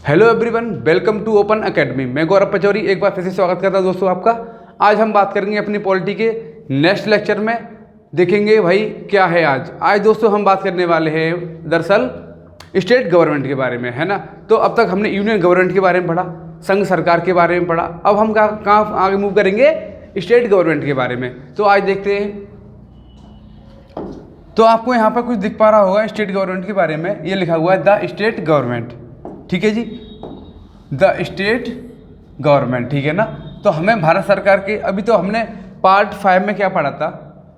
Hello everyone, welcome to Open Academy. मैं गौरव पचौरी एक बार फिर से स्वागत करता हूं दोस्तों आपका। आज हम बात करेंगे अपनी पॉलिटी के नेक्स्ट लेक्चर में। देखेंगे भाई क्या है आज दोस्तों हम बात करने वाले हैं दरअसल स्टेट गवर्नमेंट के बारे में, है ना। तो अब तक हमने यूनियन गवर्नमेंट के बारे में पढ़ा, संघ सरकार के बारे में पढ़ा। अब हम कहाँ आगे मूव करेंगे, स्टेट गवर्नमेंट के बारे में। तो आज देखते हैं। तो आपको यहाँ पर कुछ दिख पा रहा होगा स्टेट गवर्नमेंट के बारे में। ये लिखा हुआ है द स्टेट गवर्नमेंट, ठीक है जी, द स्टेट गवर्नमेंट, ठीक है ना। तो हमें भारत सरकार के, अभी तो हमने पार्ट 5 में क्या पढ़ा था,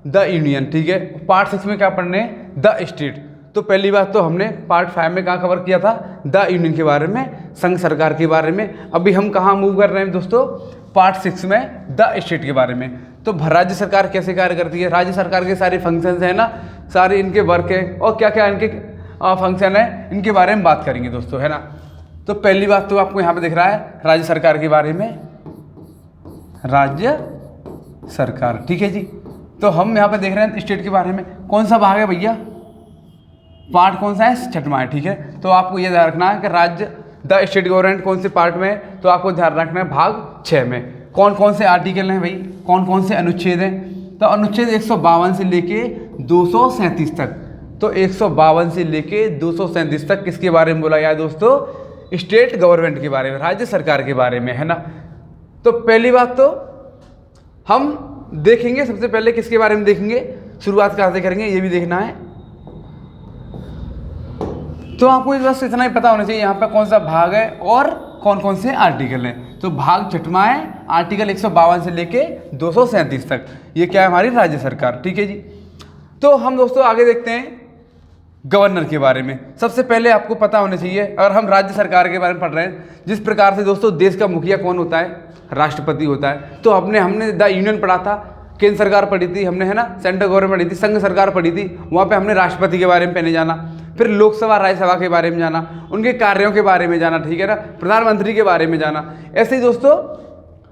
द यूनियन, ठीक है। पार्ट 6 में क्या पढ़ने, द स्टेट। तो पहली बात तो हमने पार्ट 5 में कहाँ कवर किया था, द यूनियन के बारे में, संघ सरकार के बारे में। अभी हम कहाँ मूव कर रहे हैं दोस्तों, पार्ट 6 में द स्टेट के बारे में। तो राज्य सरकार कैसे कार्य करती है, राज्य सरकार के सारे फंक्शंस हैं ना, सारे इनके वर्क है और क्या क्या इनके फंक्शन है, इनके बारे में बात करेंगे दोस्तों, है ना। तो पहली बात तो आपको यहाँ पे दिख रहा है राज्य सरकार के बारे में, राज्य सरकार, ठीक है जी। तो हम यहाँ पे देख रहे हैं स्टेट के बारे में। कौन सा भाग है भैया, पार्ट कौन सा है, 6वां है, ठीक है। तो आपको ये ध्यान रखना है कि राज्य द स्टेट गवर्नमेंट कौन से पार्ट में है, तो आपको ध्यान रखना है भाग 6 में। कौन कौन से आर्टिकल हैं भाई, कौन कौन से अनुच्छेद हैं। तो अनुच्छेद 152 से लेके 237 तक, तो 152 से लेके 237 तक किसके बारे में बोला गया है दोस्तों, स्टेट गवर्नमेंट के बारे में, राज्य सरकार के बारे में, है ना। तो पहली बात तो हम देखेंगे, सबसे पहले किसके बारे में देखेंगे, शुरुआत कहाँ से करेंगे ये भी देखना है। तो आपको बस इतना ही पता होना चाहिए यहाँ पे कौन सा भाग है और कौन कौन से आर्टिकल हैं। तो भाग 6वां है, आर्टिकल 152 से लेके 237 तक, ये क्या है, हमारी राज्य सरकार, ठीक है जी। तो हम दोस्तों आगे देखते हैं गवर्नर के बारे में। सबसे पहले आपको पता होना चाहिए, अगर हम राज्य सरकार के बारे में पढ़ रहे हैं, जिस प्रकार से दोस्तों देश का मुखिया कौन होता है, राष्ट्रपति होता है। तो हमने द यूनियन पढ़ा था, केंद्र सरकार पढ़ी थी हमने, है ना, सेंट्रल गवर्नमेंट पढ़ी थी, संघ सरकार पढ़ी थी, वहाँ पे हमने राष्ट्रपति के बारे में पहले जाना, फिर लोकसभा राज्यसभा के बारे में जाना, उनके कार्यों के बारे में जाना, ठीक है ना, प्रधानमंत्री के बारे में जाना। ऐसे ही दोस्तों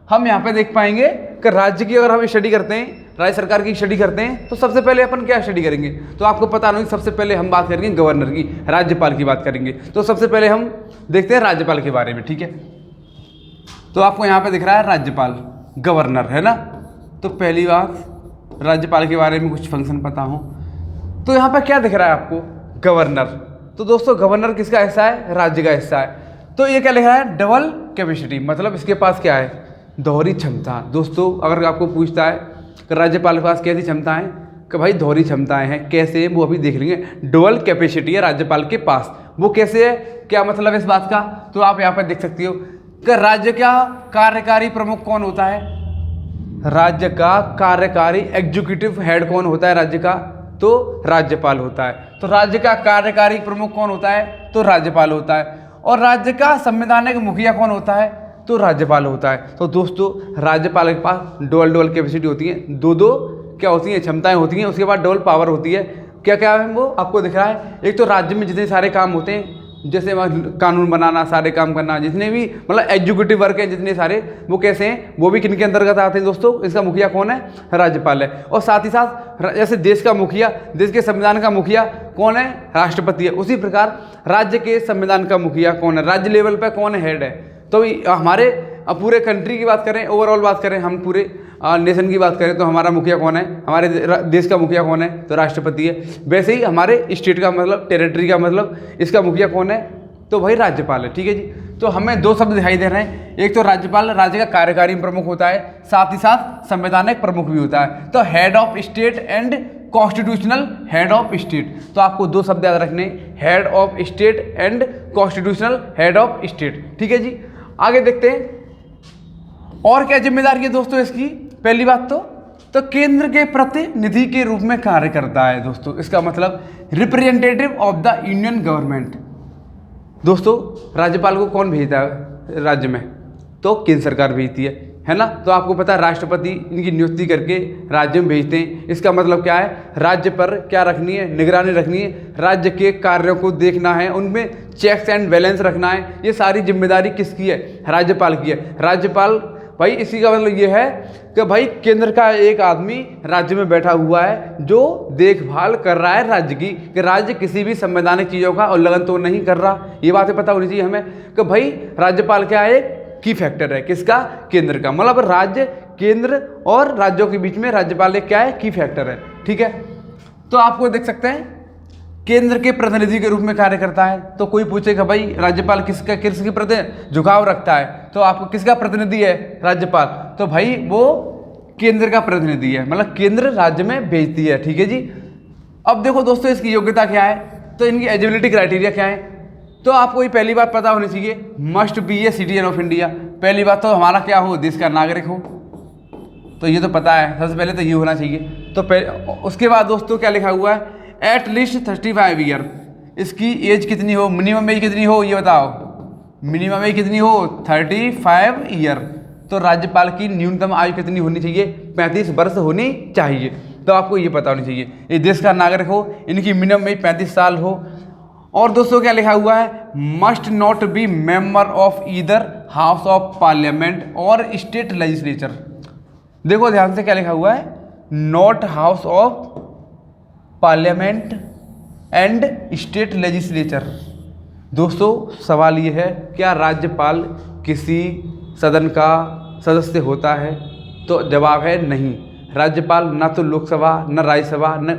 हम यहाँ पे देख पाएंगे कि राज्य की अगर हम स्टडी करते हैं, राज्य सरकार की स्टडी करते हैं, तो सबसे पहले अपन क्या स्टडी करेंगे, तो आपको पता नहीं, सबसे पहले हम बात करेंगे गवर्नर की, राज्यपाल की बात करेंगे। तो सबसे पहले हम देखते हैं राज्यपाल के बारे में, ठीक है। तो आपको यहाँ पे दिख रहा है राज्यपाल, गवर्नर, है ना। तो पहली बात राज्यपाल के बारे में कुछ फंक्शन पता हो, तो यहाँ पे क्या दिख रहा है आपको, गवर्नर। तो दोस्तों गवर्नर किसका हिस्सा है, राज्य का हिस्सा है। तो ये क्या लिख रहा है, डबल कैपेसिटी, मतलब इसके पास क्या है, दोहरी क्षमता। दोस्तों अगर आपको पूछता है कि राज्यपाल के पास कैसी क्षमता है, कि भाई दोहरी क्षमताएं हैं, कैसे, वो अभी देख लेंगे। डुअल कैपेसिटी है राज्यपाल के पास, वो कैसे है, क्या मतलब है इस बात का, तो आप यहाँ पर देख सकते हो कि राज्य का कार्यकारी प्रमुख कौन होता है, राज्य का कार्यकारी एग्जीक्यूटिव हेड कौन होता है राज्य का, तो राज्यपाल होता है। तो राज्य का कार्यकारी प्रमुख कौन होता है, तो राज्यपाल होता है। और राज्य का संवैधानिक मुखिया कौन होता है, तो राज्यपाल होता है। तो दोस्तों राज्यपाल के पास डबल कैपेसिटी होती है, दो क्या होती हैं, क्षमताएं होती हैं, उसके बाद डबल पावर होती है। क्या क्या है वो आपको दिख रहा है। एक तो राज्य में जितने सारे काम होते हैं, जैसे कानून बनाना, सारे काम करना, जितने भी मतलब एग्जीक्यूटिव वर्क है जितने सारे, वो कैसे हैं, वो भी किनके अंतर्गत आते हैं दोस्तों, इसका मुखिया कौन है, राज्यपाल है। और साथ ही साथ जैसे देश का मुखिया, देश के संविधान का मुखिया कौन है, राष्ट्रपति है, उसी प्रकार राज्य के संविधान का मुखिया कौन है, राज्य लेवल पर कौन हेड है। तो हमारे पूरे कंट्री की बात करें, ओवरऑल बात करें, हम पूरे नेशन की बात करें, तो हमारा मुखिया कौन है, हमारे देश का मुखिया कौन है, तो राष्ट्रपति है। वैसे ही हमारे स्टेट का मतलब, टेरिटरी का मतलब, इसका मुखिया कौन है, तो भाई राज्यपाल है, ठीक है जी। तो हमें दो शब्द दिखाई दे रहे हैं, एक तो राज्यपाल राज्य का कार्यकारी प्रमुख होता है, साथ ही साथ संवैधानिक प्रमुख भी होता है। तो head of state and constitutional head of state. तो आपको दो शब्द याद रखने, head of state and constitutional head of state, ठीक है जी। आगे देखते हैं और क्या जिम्मेदारी है दोस्तों इसकी। पहली बात तो केंद्र के प्रतिनिधि के रूप में कार्य करता है दोस्तों, इसका मतलब representative of the union government. दोस्तों राज्यपाल को कौन भेजता है राज्य में, तो केंद्र सरकार भेजती है ना। तो आपको पता है राष्ट्रपति इनकी नियुक्ति करके राज्य में भेजते हैं। इसका मतलब क्या है, राज्य पर क्या रखनी है, निगरानी रखनी है, राज्य के कार्यों को देखना है, उनमें चेक्स एंड बैलेंस रखना है। ये सारी जिम्मेदारी किसकी है, राज्यपाल की है। राज्यपाल भाई इसी का मतलब ये है कि भाई केंद्र का एक आदमी राज्य में बैठा हुआ है जो देखभाल कर रहा है राज्य की, कि राज्य किसी भी संवैधानिक चीज़ों का उल्लंघन तो नहीं कर रहा। ये बातें पता होनी चाहिए हमें कि भाई राज्यपाल क्या है, एक की फैक्टर है, किसका, केंद्र का। मतलब राज्य, केंद्र और राज्यों के बीच में राज्यपाल एक क्या है, की फैक्टर है। ठीक है, तो आपको देख सकते हैं केंद्र के प्रतिनिधि के रूप में कार्य करता है। तो कोई पूछेगा भाई राज्यपाल किसके प्रति झुकाव रखता है, तो आपको किसका प्रतिनिधि है राज्यपाल, तो भाई वो केंद्र का प्रतिनिधि है, मतलब केंद्र राज्य में भेजती है। ठीक है जी। अब देखो दोस्तों इसकी योग्यता क्या है, तो इनकी एलिजिबिलिटी क्राइटेरिया क्या है। तो आपको ये पहली बात पता होनी चाहिए, must be a citizen of India. पहली बात तो हमारा क्या हो, देश का नागरिक हो, तो ये तो पता है, सबसे पहले तो ये होना चाहिए। तो उसके बाद दोस्तों क्या लिखा हुआ है, एट लीस्ट 35 ईयर। इसकी एज कितनी हो, मिनिमम एज कितनी हो, ये बताओ। मिनिमम एज कितनी हो, 35 ईयर। तो राज्यपाल की न्यूनतम आयु कितनी होनी चाहिए, 35 वर्ष होनी चाहिए। तो आपको ये पता होनी चाहिए, ये देश का नागरिक हो, इनकी मिनिमम एज 35 साल हो। और दोस्तों क्या लिखा हुआ है, must not be member of either house of parliament और स्टेट लेजिस्लेचर। देखो ध्यान से क्या लिखा हुआ है, not house of parliament and state legislature. दोस्तों सवाल ये है, क्या राज्यपाल किसी सदन का सदस्य होता है, तो जवाब है नहीं। राज्यपाल ना तो लोकसभा न राज्यसभा न,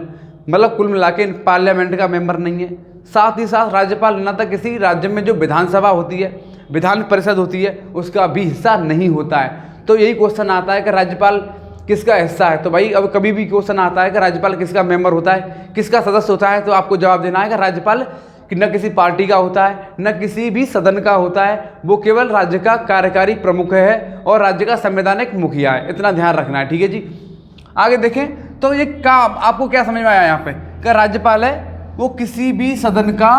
मतलब कुल मिला के पार्लियामेंट का मेंबर नहीं है। साथ ही साथ राज्यपाल न तो किसी राज्य में जो विधानसभा होती है, विधान परिषद होती है, उसका भी हिस्सा नहीं होता है। तो यही क्वेश्चन आता है कि राज्यपाल किसका हिस्सा है। तो भाई अब कभी भी क्वेश्चन आता है कि राज्यपाल किसका मेंबर होता है, किसका सदस्य होता है, तो आपको जवाब देना है कि राज्यपाल न किसी पार्टी का होता है, न किसी भी सदन का होता है, वो केवल राज्य का कार्यकारी प्रमुख है और राज्य का संवैधानिक मुखिया है। इतना ध्यान रखना है। ठीक है जी। आगे देखें तो ये क्या आपको क्या समझ में आया यहाँ पे, कि राज्यपाल है वो किसी भी सदन का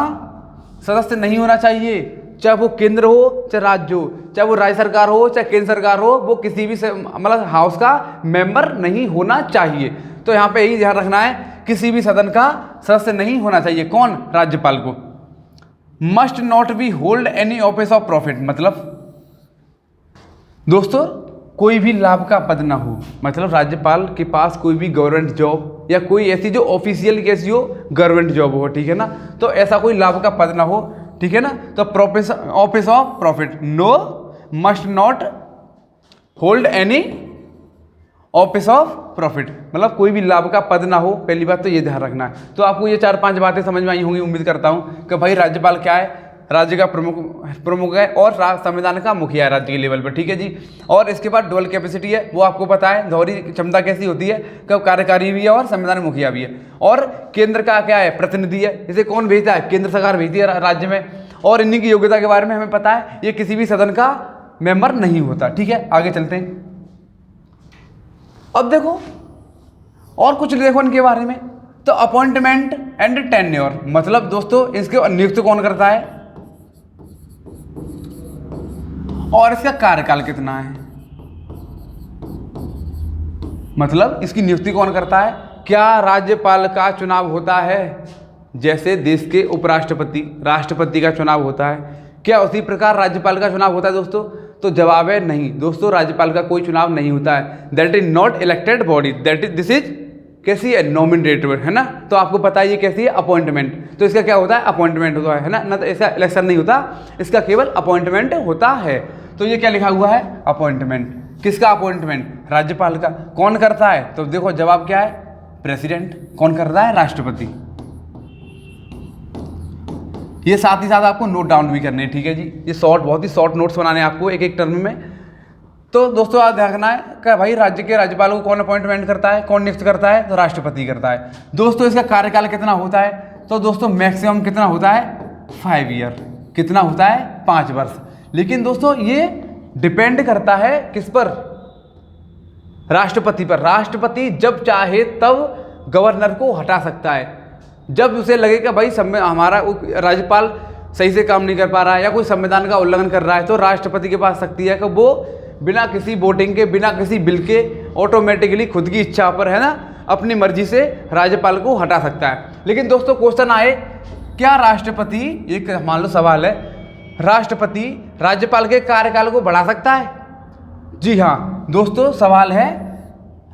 सदस्य नहीं होना चाहिए, चाहे वो केंद्र हो चाहे राज्य हो, चाहे वो राज्य सरकार हो चाहे केंद्र सरकार हो, वो किसी भी मतलब हाउस का मेंबर नहीं होना चाहिए। तो यहाँ पे यही ध्यान रखना है, किसी भी सदन का सदस्य नहीं होना चाहिए। कौन, राज्यपाल को। Must not be hold any office of profit, मतलब दोस्तों कोई भी लाभ का पद ना हो, मतलब राज्यपाल के पास कोई भी गवर्नमेंट जॉब या कोई ऐसी जो ऑफिशियल कैसी हो गवर्नमेंट जॉब हो, ठीक है ना, तो ऐसा कोई लाभ का पद ना हो, ठीक है ना। तो office of profit, no must not hold any office of profit, मतलब कोई भी लाभ का पद ना हो। पहली बात तो ये ध्यान रखना है। तो आपको ये 4-5 बातें समझ में आई होंगी, उम्मीद करता हूँ कि भाई राज्यपाल क्या है, राज्य का प्रमुख है और संविधान का मुखिया है राज्य के लेवल पर। ठीक है जी। और इसके बाद डुअल कैपेसिटी है, वो आपको पता है, दोहरी क्षमता कैसी होती है, कब कार्यकारी भी है और संविधान मुखिया भी है। और केंद्र का क्या है, प्रतिनिधि है, इसे कौन भेजता है, केंद्र सरकार भेजती है राज्य में। और इन्हीं की योग्यता के बारे में हमें पता है, ये किसी भी सदन का मेंबर नहीं होता। ठीक है, आगे चलते हैं। अब देखो और कुछ देखो इनके बारे में, तो अपॉइंटमेंट एंड टेन्योर, मतलब दोस्तों इसके नियुक्त कौन करता है और इसका कार्यकाल कितना है, मतलब इसकी नियुक्ति कौन करता है। क्या राज्यपाल का चुनाव होता है जैसे देश के उपराष्ट्रपति राष्ट्रपति का चुनाव होता है, क्या उसी प्रकार राज्यपाल का चुनाव होता है दोस्तों, तो जवाब है नहीं। दोस्तों राज्यपाल का कोई चुनाव नहीं होता है, that is not elected body, that is this is कैसी है, नॉमिनेटेड, है ना। तो आपको पता है ये कैसी है, अपॉइंटमेंट। तो इसका क्या होता है, अपॉइंटमेंट होता है ना, तो इसका इलेक्शन नहीं होता, इसका केवल अपॉइंटमेंट होता है। तो ये क्या लिखा हुआ है, अपॉइंटमेंट। किसका अपॉइंटमेंट, राज्यपाल का। कौन करता है, तो देखो जवाब क्या है, प्रेसिडेंट। कौन करता है, राष्ट्रपति। ये साथ ही साथ आपको नोट डाउन भी करने हैं, ठीक है जी। ये बहुत ही शॉर्ट नोट्स बनाने हैं आपको एक एक टर्म में। तो दोस्तों आप देखना है कि भाई राज्य के राज्यपाल को कौन अपॉइंटमेंट करता है, कौन नियुक्त करता है, तो राष्ट्रपति करता है। दोस्तों इसका कार्यकाल कितना होता है, तो दोस्तों मैक्सिमम कितना होता है, 5 ईयर। कितना होता है, 5 वर्ष। लेकिन दोस्तों ये डिपेंड करता है किस पर, राष्ट्रपति पर। राष्ट्रपति जब चाहे तब गवर्नर को हटा सकता है, जब उसे लगे कि भाई हमारा राज्यपाल सही से काम नहीं कर पा रहा है या कोई संविधान का उल्लंघन कर रहा है, तो राष्ट्रपति के पास शक्ति है कि वो बिना किसी वोटिंग के, बिना किसी बिल के, ऑटोमेटिकली खुद की इच्छा पर, है ना, अपनी मर्जी से राज्यपाल को हटा सकता है। लेकिन दोस्तों क्वेश्चन आए, क्या राष्ट्रपति, एक मान लो सवाल है, राष्ट्रपति राज्यपाल के कार्यकाल को बढ़ा सकता है, जी हाँ दोस्तों, सवाल है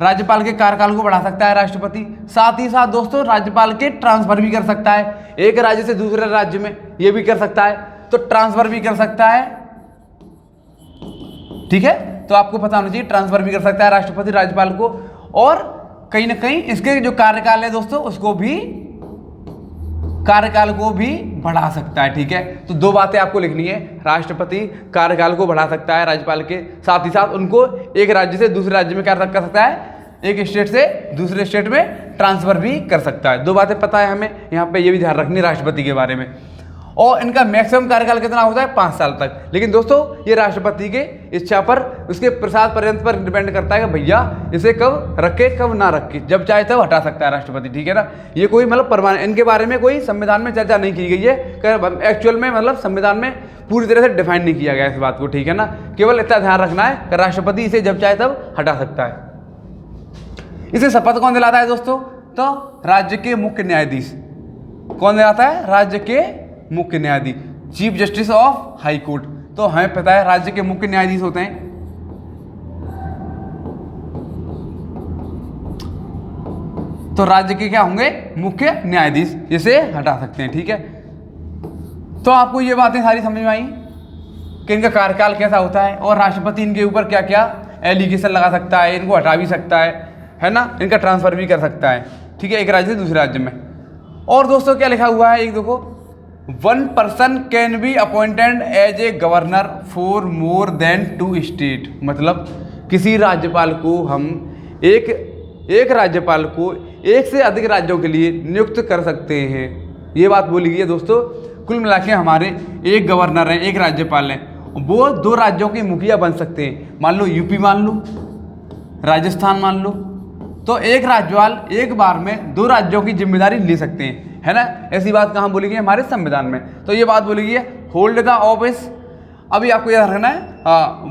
राज्यपाल के कार्यकाल को बढ़ा सकता है राष्ट्रपति। साथ ही साथ दोस्तों राज्यपाल के ट्रांसफर भी कर सकता है एक राज्य से दूसरे राज्य में, ये भी कर सकता है। तो ट्रांसफर भी कर सकता है, ठीक है। तो आपको पता होना चाहिए ट्रांसफर भी कर सकता है राष्ट्रपति राज्यपाल को, और कहीं ना कहीं इसके जो कार्यकाल है दोस्तों उसको भी, कार्यकाल को भी बढ़ा सकता है, ठीक है। तो दो बातें आपको लिखनी है, राष्ट्रपति कार्यकाल को बढ़ा सकता है राज्यपाल के, साथ ही साथ उनको एक राज्य से दूसरे राज्य में क्या कर सकता है, एक स्टेट से दूसरे स्टेट में ट्रांसफर भी कर सकता है। दो बातें पता है हमें, यहाँ पे ये भी ध्यान रखनी राष्ट्रपति के बारे में। और इनका मैक्सिमम कार्यकाल कितना होता है, 5 साल तक। लेकिन दोस्तों ये राष्ट्रपति के इच्छा पर, उसके प्रसाद पर्यंत पर डिपेंड करता है कि भैया इसे कब रखे कब ना रखे, जब चाहे तब हटा सकता है राष्ट्रपति, ठीक है ना। ये कोई मतलब परमानेंट, इनके बारे में कोई संविधान में चर्चा नहीं की गई है, एक्चुअल में मतलब संविधान में पूरी तरह से डिफाइन नहीं किया गया इस बात को, ठीक है ना। केवल इतना ध्यान रखना है कि राष्ट्रपति इसे जब चाहे तब हटा सकता है। इसे शपथ कौन दिलाता है दोस्तों, तो राज्य के मुख्य न्यायाधीश। कौन दिलाता है, राज्य के मुख्य न्यायाधीश, chief justice of high court. तो हमें पता है राज्य के मुख्य न्यायाधीश होते हैं, तो राज्य के क्या होंगे, मुख्य न्यायाधीश, इसे हटा सकते हैं, ठीक है। तो आपको ये बातें सारी समझ में आई कि इनका कार्यकाल कैसा होता है, और राष्ट्रपति इनके ऊपर क्या क्या एलिगेशन लगा सकता है, इनको हटा भी सकता है ना, इनका ट्रांसफर भी कर सकता है, ठीक है, एक राज्य से दूसरे राज्य में। और दोस्तों क्या लिखा हुआ है, एक देखो, 1 person can be appointed as a governor for more than 2 state. मतलब किसी राज्यपाल को हम एक राज्यपाल को एक से अधिक राज्यों के लिए नियुक्त कर सकते हैं, ये बात बोली गई है दोस्तों। कुल मिला के हमारे एक गवर्नर हैं, एक राज्यपाल हैं, वो 2 राज्यों के मुखिया बन सकते हैं। मान लो यूपी मान लो, राजस्थान मान लो, तो एक राज्यपाल एक बार में 2 राज्यों की जिम्मेदारी ले सकते हैं, है ना। ऐसी बात कहाँ बोली गई है, हमारे संविधान में। तो ये बात बोली गई है, होल्ड द ऑफिस। अभी आपको याद रखना है,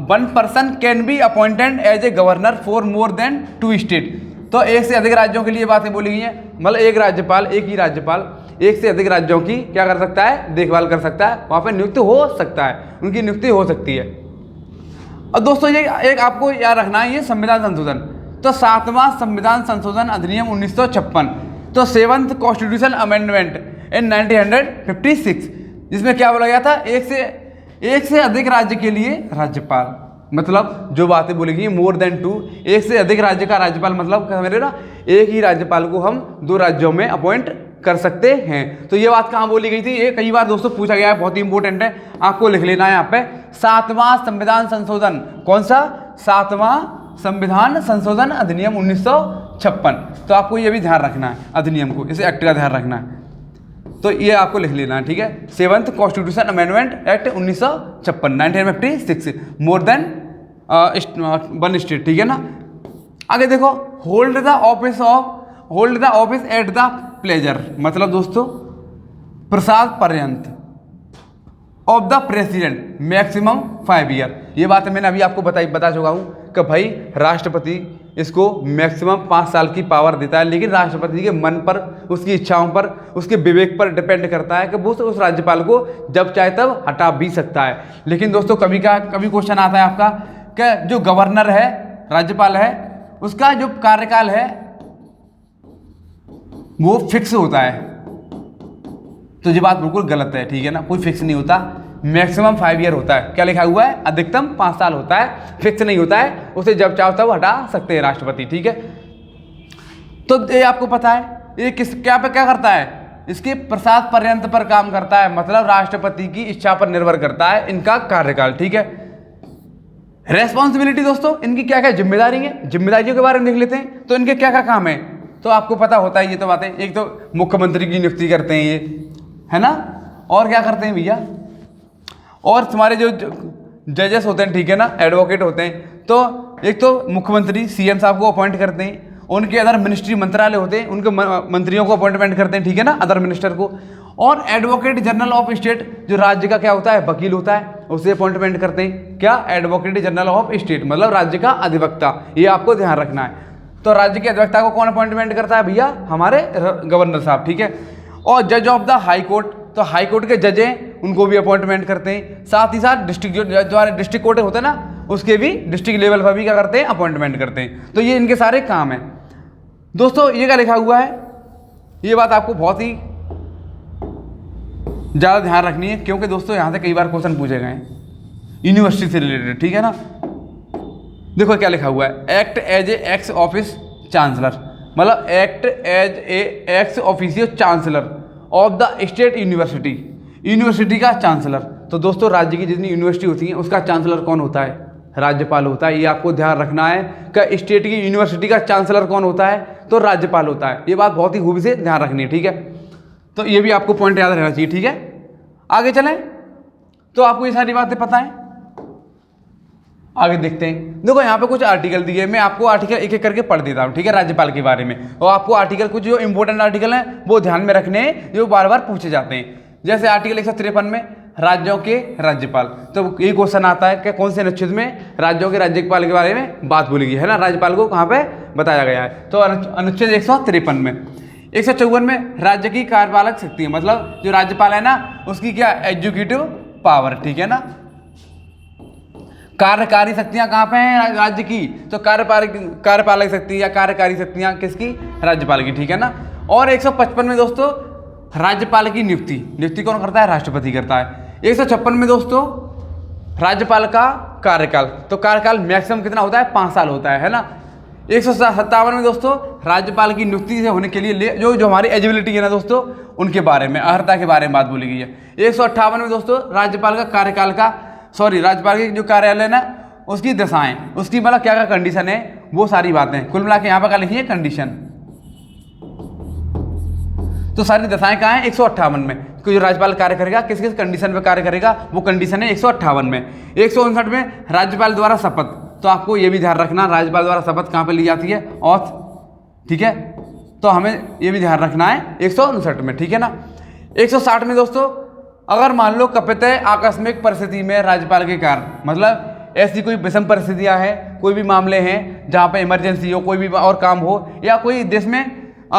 1 person can be appointed as a governor for more than 2 state. तो एक से अधिक राज्यों के लिए बातें बोली गई हैं, मतलब एक राज्यपाल, एक ही राज्यपाल एक से अधिक राज्यों की क्या कर सकता है, देखभाल कर सकता है, वहाँ पर नियुक्त हो सकता है, उनकी नियुक्ति हो सकती है। और दोस्तों ये एक आपको याद रखना है, ये संविधान संशोधन, तो 7वां संविधान संशोधन अधिनियम 1956, तो 7th कॉन्स्टिट्यूशन अमेंडमेंट इन 1956, जिसमें क्या बोला गया था, एक से अधिक राज्य के लिए राज्यपाल। मतलब जो बातें बोली गई मोर देन 2, एक से अधिक राज्य का राज्यपाल, मतलब मेरे ना एक ही राज्यपाल को हम 2 राज्यों में अपॉइंट कर सकते हैं। तो ये बात कहाँ बोली गई थी, ये कई बार दोस्तों पूछा गया है, बहुत ही इंपॉर्टेंट है, आपको लिख लेना है यहाँ पे। 7वां संविधान संशोधन, कौन सा, 7वां संविधान संशोधन अधिनियम 1956। तो आपको ये भी ध्यान रखना है, अधिनियम को, इसे एक्ट का ध्यान रखना है, तो ये आपको लिख लेना है, ठीक है। 7th constitution amendment act 1956, 1956, more than 1 state, ठीक है ना। आगे देखो, hold the office at the pleasure, मतलब दोस्तों प्रसाद पर्यंत of the president maximum 5 year. ये बात मैंने अभी आपको बता चुका हूँ कि भाई राष्ट्रपति इसको मैक्सिमम 5 साल की पावर देता है, लेकिन राष्ट्रपति के मन पर, उसकी इच्छाओं पर, उसके विवेक पर डिपेंड करता है कि वो उस राज्यपाल को जब चाहे तब हटा भी सकता है। लेकिन दोस्तों कभी क्वेश्चन आता है आपका कि जो गवर्नर है, राज्यपाल है, उसका जो कार्यकाल है वो फिक्स होता है, तो ये बात बिल्कुल गलत है, ठीक है ना। कोई फिक्स नहीं होता, मैक्सिमम 5 ईयर होता है। क्या लिखा हुआ है, अधिकतम 5 साल होता है, फिक्स नहीं होता है, उसे जब चाहो तब हटा सकते हैं राष्ट्रपति, ठीक है। तो ये आपको पता है, ये क्या करता है, इसके प्रसाद पर्यंत पर काम करता है, मतलब राष्ट्रपति की इच्छा पर निर्भर करता है इनका कार्यकाल, ठीक है। रेस्पॉन्सिबिलिटी दोस्तों, इनकी क्या क्या जिम्मेदारी है, जिम्मेदारियों के बारे में देख लेते हैं। तो इनके क्या क्या काम है, तो आपको पता होता है ये तो बातें। एक तो मुख्यमंत्री की नियुक्ति करते हैं ये, है ना, और क्या करते हैं भैया, और तुम्हारे जो जजेस होते हैं, ठीक है ना, एडवोकेट होते हैं, तो एक तो मुख्यमंत्री सीएम साहब को अपॉइंट करते हैं, उनके अदर मिनिस्ट्री मंत्रालय होते हैं, उनके मंत्रियों को अपॉइंटमेंट करते हैं, ठीक है ना, अदर मिनिस्टर को। और एडवोकेट जनरल ऑफ स्टेट, जो राज्य का क्या होता है, वकील होता है, उसे अपॉइंटमेंट करते हैं। क्या, एडवोकेट जनरल ऑफ स्टेट, मतलब राज्य का अधिवक्ता, ये आपको ध्यान रखना है। तो राज्य के अधिवक्ता को कौन अपॉइंटमेंट करता है भैया, हमारे गवर्नर साहब, ठीक है। और जज ऑफ द हाई कोर्ट, तो हाई कोर्ट के जज हैं, उनको भी अपॉइंटमेंट करते हैं। साथ ही साथ डिस्ट्रिक्ट, जो हमारे डिस्ट्रिक्ट कोर्ट होते हैं ना, उसके भी डिस्ट्रिक्ट लेवल पर भी क्या करते हैं, अपॉइंटमेंट करते हैं। तो ये इनके सारे काम हैं दोस्तों। ये क्या लिखा हुआ है, ये बात आपको बहुत ही ज़्यादा ध्यान रखनी है, क्योंकि दोस्तों यहाँ से कई बार क्वेश्चन पूछे गए हैं यूनिवर्सिटी से रिलेटेड, ठीक है ना। देखो क्या लिखा हुआ है, act as a ex officio chancellor, मतलब act as a ex officio chancellor of the state university, university का चांसलर। तो दोस्तों राज्य की जितनी यूनिवर्सिटी होती है उसका चांसलर कौन होता है, राज्यपाल होता है। ये आपको ध्यान रखना है कि स्टेट की यूनिवर्सिटी का चांसलर कौन होता है, तो राज्यपाल होता है। ये बात बहुत ही खूबी से ध्यान रखनी है, ठीक है। तो ये भी आपको पॉइंट याद रहना चाहिए, ठीक है। आगे चलें, तो आपको ये सारी बातें पता है, आगे देखते हैं। देखो यहाँ पे कुछ आर्टिकल दिए, मैं आपको आर्टिकल एक एक करके पढ़ देता हूँ, ठीक है, राज्यपाल के बारे में। और आपको आर्टिकल कुछ जो इंपॉर्टेंट आर्टिकल हैं वो ध्यान में रखने हैं, जो बार बार पूछे जाते हैं। जैसे आर्टिकल 153 में राज्यों के राज्यपाल, तो ये क्वेश्चन आता है कि कौन से अनुच्छेद में राज्यों के राज्यपाल के बारे में बात बोली गई है ना, राज्यपाल को कहाँ पे बताया गया है। तो अनुच्छेद 153 में। 154 में राज्य की कार्यपालक शक्ति, मतलब जो राज्यपाल है ना उसकी क्या एग्जीक्यूटिव पावर, ठीक है ना। कार्यकारी शक्तियां कहाँ पे हैं राज्य की, तो कार्यपालक शक्ति या कार्यकारी शक्तियां किसकी, राज्यपाल की, ठीक है ना। और 155 में दोस्तों राज्यपाल की नियुक्ति कौन करता है, राष्ट्रपति करता है। 156 में दोस्तों राज्यपाल का कार्यकाल, तो कार्यकाल मैक्सिमम कितना होता है, 5 साल होता है ना। 157 में दोस्तों राज्यपाल की नियुक्ति से होने के लिए जो हमारी एलिजिबिलिटी है ना दोस्तों, उनके बारे में, अर्हता के बारे में बात बोली गई है। 158 में दोस्तों राज्यपाल का कार्यकाल का राज्यपाल के जो कार्यालय है ना उसकी दशाएं, उसकी मतलब क्या क्या कंडीशन है, वो सारी बातें कुल मिला के यहाँ पर क्या लिखी है, कंडीशन। तो सारी दशाएं कहाँ हैं, 158 में। जो राज्यपाल कार्य करेगा किस किस कंडीशन पे कार्य करेगा, वो कंडीशन है 158 में। 159 में राज्यपाल द्वारा शपथ, तो आपको ये भी ध्यान रखना राज्यपाल द्वारा शपथ कहाँ पे ली जाती है, औथ, ठीक है। तो हमें ये भी ध्यान रखना है 159 में, ठीक है ना। 160 में दोस्तों अगर मान लो कपितः आकस्मिक परिस्थिति में राज्यपाल के कारण, मतलब ऐसी कोई विषम परिस्थितियां हैं, कोई भी मामले हैं जहाँ पे इमरजेंसी हो, कोई भी और काम हो, या कोई देश में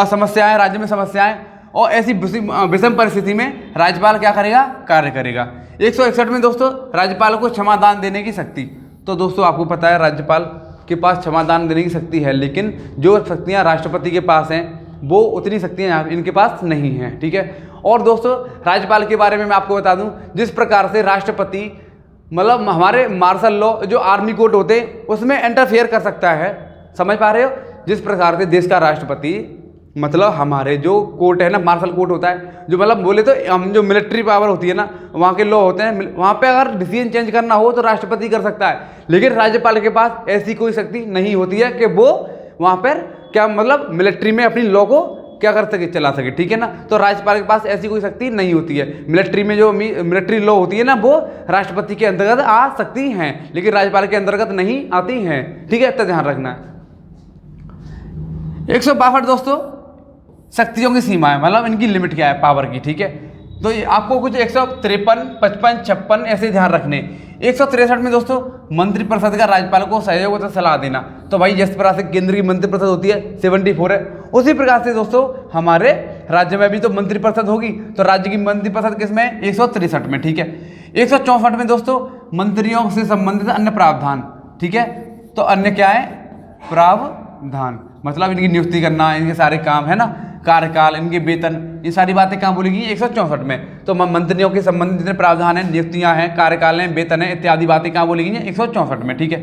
समस्याएं, राज्य में समस्याएं, और ऐसी विषम परिस्थिति में राज्यपाल क्या करेगा, कार्य करेगा। 161 में दोस्तों राज्यपाल को क्षमादान देने की शक्ति, तो दोस्तों आपको पता है राज्यपाल के पास क्षमादान देने की शक्ति है, लेकिन जो शक्तियाँ राष्ट्रपति के पास हैं वो उतनी शक्तियाँ इनके पास नहीं हैं, ठीक है। और दोस्तों राज्यपाल के बारे में मैं आपको बता दूं, जिस प्रकार से राष्ट्रपति मतलब हमारे मार्शल लॉ जो आर्मी कोर्ट होते हैं उसमें इंटरफेयर कर सकता है, समझ पा रहे हो। जिस प्रकार से देश का राष्ट्रपति मतलब हमारे जो कोर्ट है ना, मार्शल कोर्ट होता है, जो मतलब बोले तो हम जो मिलिट्री पावर होती है ना, वहाँ के लॉ होते हैं, वहाँ पे अगर डिसीजन चेंज करना हो तो राष्ट्रपति कर सकता है, लेकिन राज्यपाल के पास ऐसी कोई शक्ति नहीं होती है कि वो वहाँ पर क्या मतलब मिलिट्री में अपनी लॉ को क्या कर सके, चला सके, ठीक है ना। तो राज्यपाल के पास ऐसी कोई शक्ति नहीं होती है। मिलिट्री में जो मिलिट्री लॉ होती है ना वो राष्ट्रपति के अंतर्गत आ सकती हैं, लेकिन राज्यपाल के अंतर्गत नहीं आती हैं, ठीक है, इतना ध्यान रखना है। 162 दोस्तों शक्तियों की सीमा है, मतलब इनकी लिमिट क्या है पावर की, ठीक है। तो आपको कुछ 153, 55, 56 ऐसे ध्यान रखने। 163 में दोस्तों मंत्रिपरिषद का राज्यपाल को सहयोग तथा सलाह देना, तो भाई जिस प्रकार से केंद्र की मंत्रिपरिषद होती है 74 है, उसी प्रकार से दोस्तों हमारे राज्य में भी तो मंत्रिपरिषद होगी, तो राज्य की मंत्रिपरिषद किस में, 163 में, ठीक है। 164 में दोस्तों मंत्रियों से संबंधित अन्य प्रावधान, ठीक है। तो अन्य क्या है, प्रावधान, मतलब इनकी नियुक्ति करना, इनके सारे काम है ना, कार्यकाल, इनके वेतन, ये सारी बातें कहाँ बोली गई 164 में। तो मंत्रियों के संबंधित जितने प्रावधान हैं, नियुक्तियां हैं, कार्यकाल हैं, वेतन है, इत्यादि बातें कहाँ बोली गई हैं 164 में, ठीक है।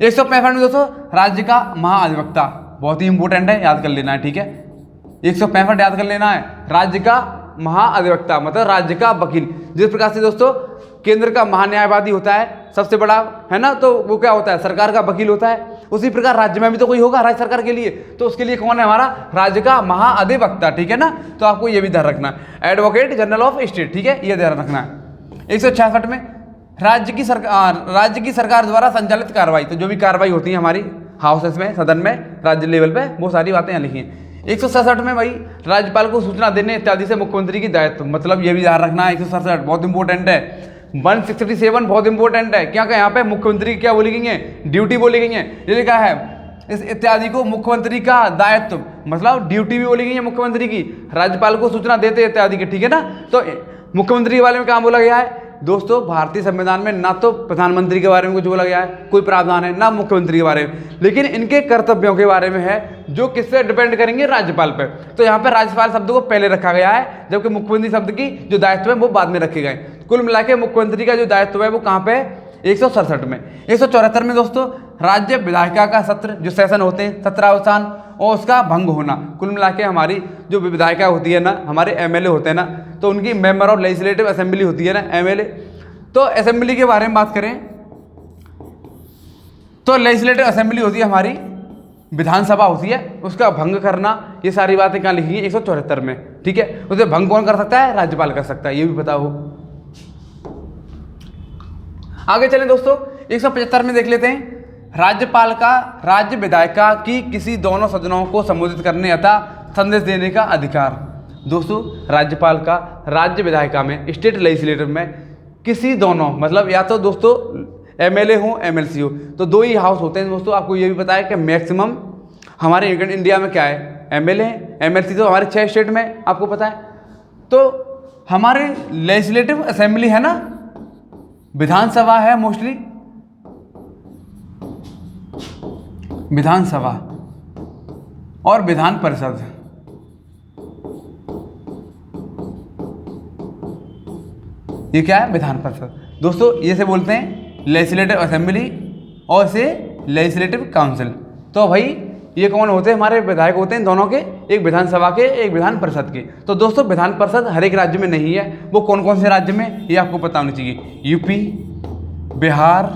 165 में दोस्तों राज्य का महाधिवक्ता, बहुत ही इंपॉर्टेंट है, याद कर लेना है, ठीक है। 165 याद कर लेना है, राज्य का महाधिवक्ता मतलब राज्य का वकील। जिस प्रकार से दोस्तों केंद्र का महान्यायवादी होता है सबसे बड़ा, है ना, तो वो क्या होता है, सरकार का वकील होता है, उसी प्रकार राज्य में भी तो कोई होगा राज्य सरकार के लिए, तो उसके लिए कौन है, हमारा राज्य का महाअधिवक्ता, ठीक है ना। तो आपको ये भी ध्यान रखना है, एडवोकेट जनरल ऑफ स्टेट, ठीक है, ये ध्यान रखना है। 166 में राज्य की सरकार द्वारा संचालित कार्रवाई, तो जो भी कार्रवाई होती है हमारी हाउसेस में, सदन में, राज्य लेवल पे, वो सारी बातें यहाँ लिखी हैं। 167 में भाई राज्यपाल को सूचना देने इत्यादि से मुख्यमंत्री की दायित्व, मतलब ये भी ध्यान रखना है। 167 बहुत इंपॉर्टेंट है। 167 बहुत इंपॉर्टेंट है, क्या क्या यहाँ पे मुख्यमंत्री की क्या बोली गई है, ड्यूटी बोली गई है, ये लिखा है इस इत्यादि को मुख्यमंत्री का दायित्व, मतलब ड्यूटी भी बोली गई है मुख्यमंत्री की, राज्यपाल को सूचना देते इत्यादि के, ठीक है ना। तो मुख्यमंत्री के बारे में क्या बोला गया है, दोस्तों भारतीय संविधान में ना तो प्रधानमंत्री के बारे में कुछ बोला गया है, कोई प्रावधान है, ना मुख्यमंत्री के बारे में, लेकिन इनके कर्तव्यों के बारे में है जो किससे डिपेंड करेंगे, राज्यपाल पे। तो यहाँ पे राज्यपाल शब्द को पहले रखा गया है, जबकि मुख्यमंत्री शब्द की जो दायित्व है वो बाद में रखे गए। कुल मिला के मुख्यमंत्री का जो दायित्व है वो कहाँ पे, 167 में। 174 में दोस्तों राज्य विधायिका का सत्र जो सेशन होते हैं, सत्रावसान और उसका भंग होना। कुल मिला के हमारी जो विधायिका होती है ना, हमारे एमएलए होते हैं ना, तो उनकी मेंबर ऑफ लेजिस्लेटिव असेंबली होती है ना, एमएलए। तो असेंबली के बारे में बात करें तो लेजिस्लेटिव असेंबली होती है हमारी, विधानसभा होती है, उसका भंग करना, ये सारी बातें कहाँ लिखी हैं, 174 में। ठीक है, उसे भंग कौन कर सकता है, राज्यपाल कर सकता है, ये भी पता हो। आगे चलें दोस्तों, 175 में देख लेते हैं, राज्यपाल का राज्य विधायिका की किसी दोनों सदनों को संबोधित करने अथवा संदेश देने का अधिकार। दोस्तों राज्यपाल का राज्य विधायिका में, स्टेट लेजिस्लेटिव में किसी दोनों, मतलब या तो दोस्तों एमएलए हो, एमएलसी हो, तो दो ही हाउस होते हैं दोस्तों। आपको ये भी पता है कि मैक्सिमम हमारे इंडिया में क्या है, एमएलए है, एमएलसी तो हमारे 6 स्टेट में आपको पता है। तो हमारे लेजिस्लेटिव असेंबली है ना, विधानसभा है मोस्टली, विधानसभा और विधान परिषद, ये क्या है, विधान परिषद। दोस्तों ये से बोलते हैं लेजिस्लेटिव असेंबली और इसे लेजिस्लेटिव काउंसिल। तो भाई ये कौन होते हैं, हमारे विधायक होते हैं दोनों के, एक विधानसभा के, एक विधान परिषद के। तो दोस्तों विधान परिषद हर एक राज्य में नहीं है, वो कौन कौन से राज्य में, ये आपको पता होना चाहिए। यूपी, बिहार,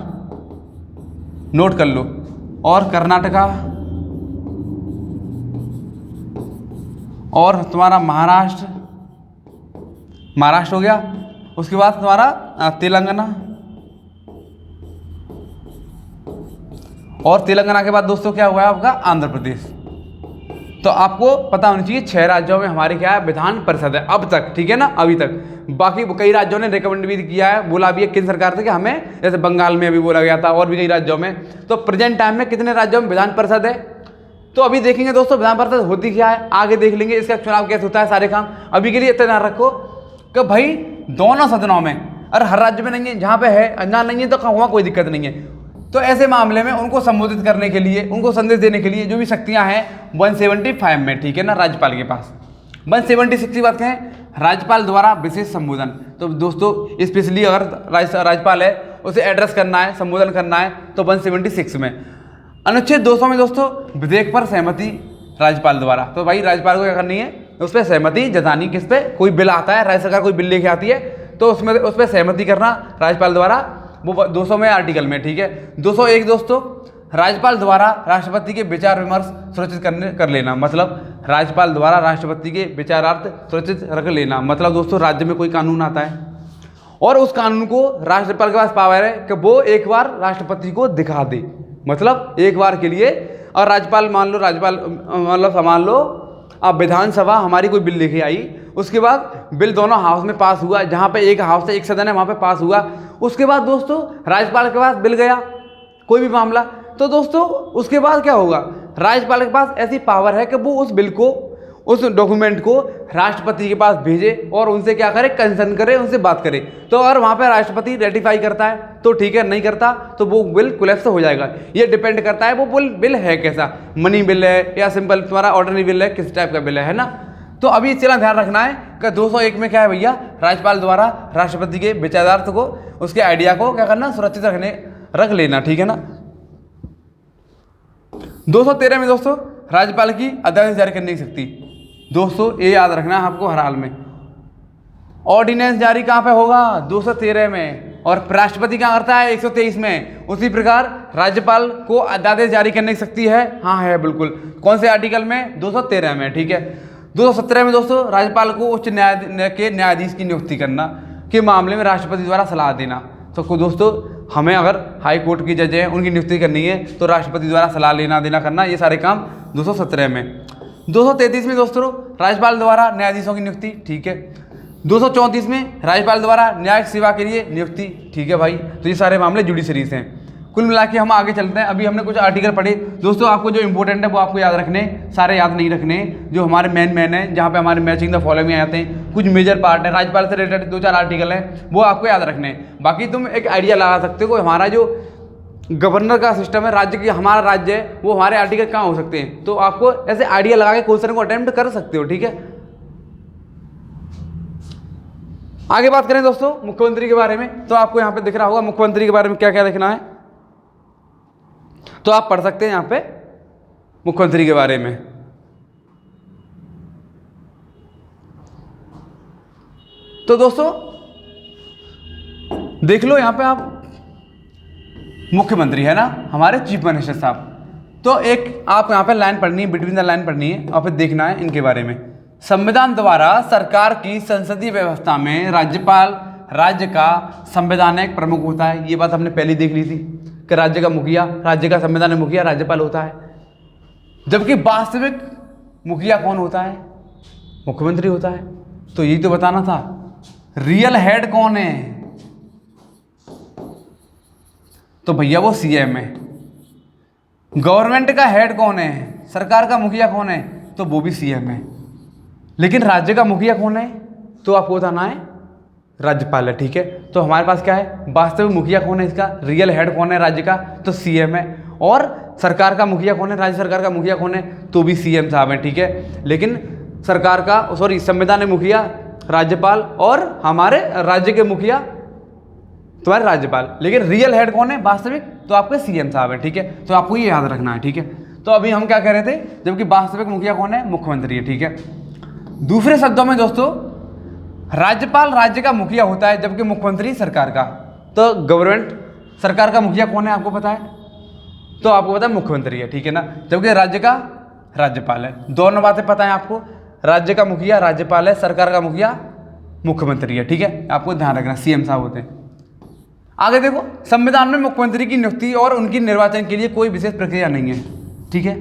नोट कर लो, और कर्नाटका, और तुम्हारा महाराष्ट्र हो गया। उसके बाद तुम्हारा तेलंगाना, और तेलंगाना के बाद दोस्तों क्या हुआ है आपका, आंध्र प्रदेश। तो आपको पता होना चाहिए 6 राज्यों में हमारी क्या है, विधान परिषद है अब तक, ठीक है ना, अभी तक। बाकी कई राज्यों ने रिकमेंड भी किया है, बोला भी है केंद्र सरकार से कि हमें, जैसे बंगाल में अभी बोला गया था, और भी कई राज्यों में। तो प्रेजेंट टाइम में कितने राज्यों में विधान परिषद है, तो अभी देखेंगे दोस्तों विधान परिषद होती क्या है, आगे देख लेंगे इसका चुनाव कैसे होता है, सारे काम। अभी के लिए इतना ध्यान रखो कि भाई दोनों सदनों में, और हर राज्य में नहीं है, जहाँ पे है ना नहीं है तो वहाँ कोई दिक्कत नहीं है। तो ऐसे मामले में उनको संबोधित करने के लिए, उनको संदेश देने के लिए जो भी शक्तियाँ हैं 175 में, ठीक है ना, राज्यपाल के पास। 176 की बात कहें, राज्यपाल द्वारा विशेष संबोधन। तो दोस्तों स्पेशली अगर राज्यपाल है उसे एड्रेस करना है, संबोधन करना है, तो 176 में। अनुच्छेद 200 में दोस्तों विधेयक पर सहमति राज्यपाल द्वारा। तो भाई राज्यपाल को क्या करनी है, उस पर सहमति जतानी, किस पे, कोई बिल आता है, राज्य सरकार कोई बिल लेके आती है, तो उसमें उस पर सहमति करना राज्यपाल द्वारा, वो 200 में आर्टिकल में, ठीक है। 201 दोस्तों, राज्यपाल द्वारा राष्ट्रपति के विचार विमर्श सुरक्षित कर लेना। मतलब राज्यपाल द्वारा राष्ट्रपति के विचारार्थ सुरक्षित रख लेना। मतलब दोस्तों राज्य में कोई कानून आता है और उस कानून को राज्यपाल के पास पावर है कि वो एक बार राष्ट्रपति को दिखा दे, मतलब एक बार के लिए। और राज्यपाल मान लो, मतलब मान लो अब विधानसभा हमारी कोई बिल लेके आई, उसके बाद बिल दोनों हाउस में पास हुआ, जहाँ पे एक हाउस से एक सदन है वहाँ पे पास हुआ। उसके बाद दोस्तों राज्यपाल के पास बिल गया, कोई भी मामला, तो दोस्तों उसके बाद क्या होगा, राज्यपाल के पास ऐसी पावर है कि वो उस बिल को, उस डॉक्यूमेंट को राष्ट्रपति के पास भेजे और उनसे क्या करे, कंसर्न करे, उनसे बात करे। तो अगर वहाँ पे राष्ट्रपति रेटिफाई करता है तो ठीक है, नहीं करता तो वो बिल कोलैप्स हो जाएगा। ये डिपेंड करता है वो बिल है कैसा, मनी बिल है या सिंपल तुम्हारा ऑर्डिनरी बिल है, किस टाइप का बिल है ना। तो अभी चला ध्यान रखना है कि 201 में क्या है भैया, राज्यपाल द्वारा राष्ट्रपति के विचारार्थ को, उसके आइडिया को क्या करना, सुरक्षित रख लेना, ठीक है ना। 213 में दोस्तों राज्यपाल की अध्यादेश जारी करने की शक्ति। दोस्तों ये याद रखना है आपको हर हाल में, ऑर्डिनेंस जारी कहाँ पे होगा, 213 में, और राष्ट्रपति क्या करता है 123 में। उसी प्रकार राज्यपाल को अध्यादेश जारी करने की शक्ति है, हाँ है बिल्कुल। कौन से आर्टिकल में, 213 में, ठीक है। 217 में दोस्तों राज्यपाल को उच्च न्यायालय के न्यायाधीश की नियुक्ति करना के मामले में राष्ट्रपति द्वारा सलाह देना। तो दोस्तों हमें अगर हाई कोर्ट की जज हैं उनकी नियुक्ति करनी है तो राष्ट्रपति द्वारा सलाह लेना देना करना, ये सारे काम 217 में। 233 में दोस्तों राज्यपाल द्वारा न्यायाधीशों की नियुक्ति, ठीक है। 234 में राज्यपाल द्वारा न्यायिक सेवा के लिए नियुक्ति, ठीक है भाई। तो ये सारे मामले जुडिशरी से हैं। कुल मिला के हम आगे चलते हैं। अभी हमने कुछ आर्टिकल पढ़े दोस्तों, आपको जो इंपॉर्टेंट है वो आपको याद रखने, सारे याद नहीं रखने, जो हमारे मेन है जहाँ पे हमारे मैचिंग द फॉलोइंग आते हैं, कुछ मेजर पार्ट है, राज्यपाल से रिलेटेड 2-4 आर्टिकल हैं, वो आपको याद रखने। बाकी तुम एक आइडिया लगा सकते हो हमारा जो गवर्नर का सिस्टम है, राज्य की हमारा राज्य है, वो हमारे आर्टिकल कहाँ हो सकते हैं, तो आपको ऐसे आइडिया लगा के क्वेश्चन को अटेम्प्ट कर सकते हो। ठीक है, आगे बात करें दोस्तों मुख्यमंत्री के बारे में, तो आपको यहाँ पे दिख रहा होगा मुख्यमंत्री के बारे में क्या क्या लिखना है, तो आप पढ़ सकते हैं यहाँ पे मुख्यमंत्री के बारे में। तो दोस्तों देख लो यहाँ पे आप, मुख्यमंत्री है ना हमारे चीफ मिनिस्टर साहब, तो एक आप यहाँ पे लाइन पढ़नी है, बिटवीन द लाइन पढ़नी है और फिर देखना है इनके बारे में। संविधान द्वारा सरकार की संसदीय व्यवस्था में राज्यपाल राज्य का संवैधानिक प्रमुख होता है। ये बात हमने पहले देख ली थी कि राज्य का मुखिया, राज्य का संवैधानिक मुखिया राज्यपाल होता है, जबकि वास्तविक मुखिया कौन होता है, मुख्यमंत्री होता है। तो यही तो बताना था, रियल हेड कौन है, तो भैया वो सीएम है। गवर्नमेंट का हेड कौन है, सरकार का मुखिया कौन है, तो वो भी सीएम है। लेकिन राज्य का मुखिया कौन है, तो आपको बताना है राज्यपाल है। ठीक है, तो हमारे पास क्या है, वास्तविक मुखिया कौन है, इसका रियल हेड कौन है राज्य का, तो सीएम है। और सरकार का मुखिया कौन है, राज्य सरकार का मुखिया कौन है, तो भी सीएम साहब है। ठीक है, लेकिन सरकार का संवैधानिक मुखिया राज्यपाल और हमारे राज्य के मुखिया तुम्हारे राज्यपाल, लेकिन रियल हेड कौन है वास्तविक, तो आपके सीएम साहब है। ठीक है, तो आपको ये याद रखना है। ठीक है, तो अभी हम क्या कह रहे थे, जबकि वास्तविक मुखिया कौन है, मुख्यमंत्री है। ठीक है, दूसरे शब्दों में दोस्तों राज्यपाल राज्य का मुखिया होता है, जबकि मुख्यमंत्री सरकार का। तो गवर्नमेंट सरकार का मुखिया कौन है आपको पता है, तो आपको पता है मुख्यमंत्री है। ठीक है ना, जबकि राज्य का राज्यपाल है। दोनों बातें पता है आपको, राज्य का मुखिया राज्यपाल है, सरकार का मुखिया मुख्यमंत्री है। ठीक है, आपको ध्यान रखना सीएम साहब होते हैं। आगे देखो, संविधान में मुख्यमंत्री की नियुक्ति और उनकी निर्वाचन के लिए कोई विशेष प्रक्रिया नहीं है। ठीक है,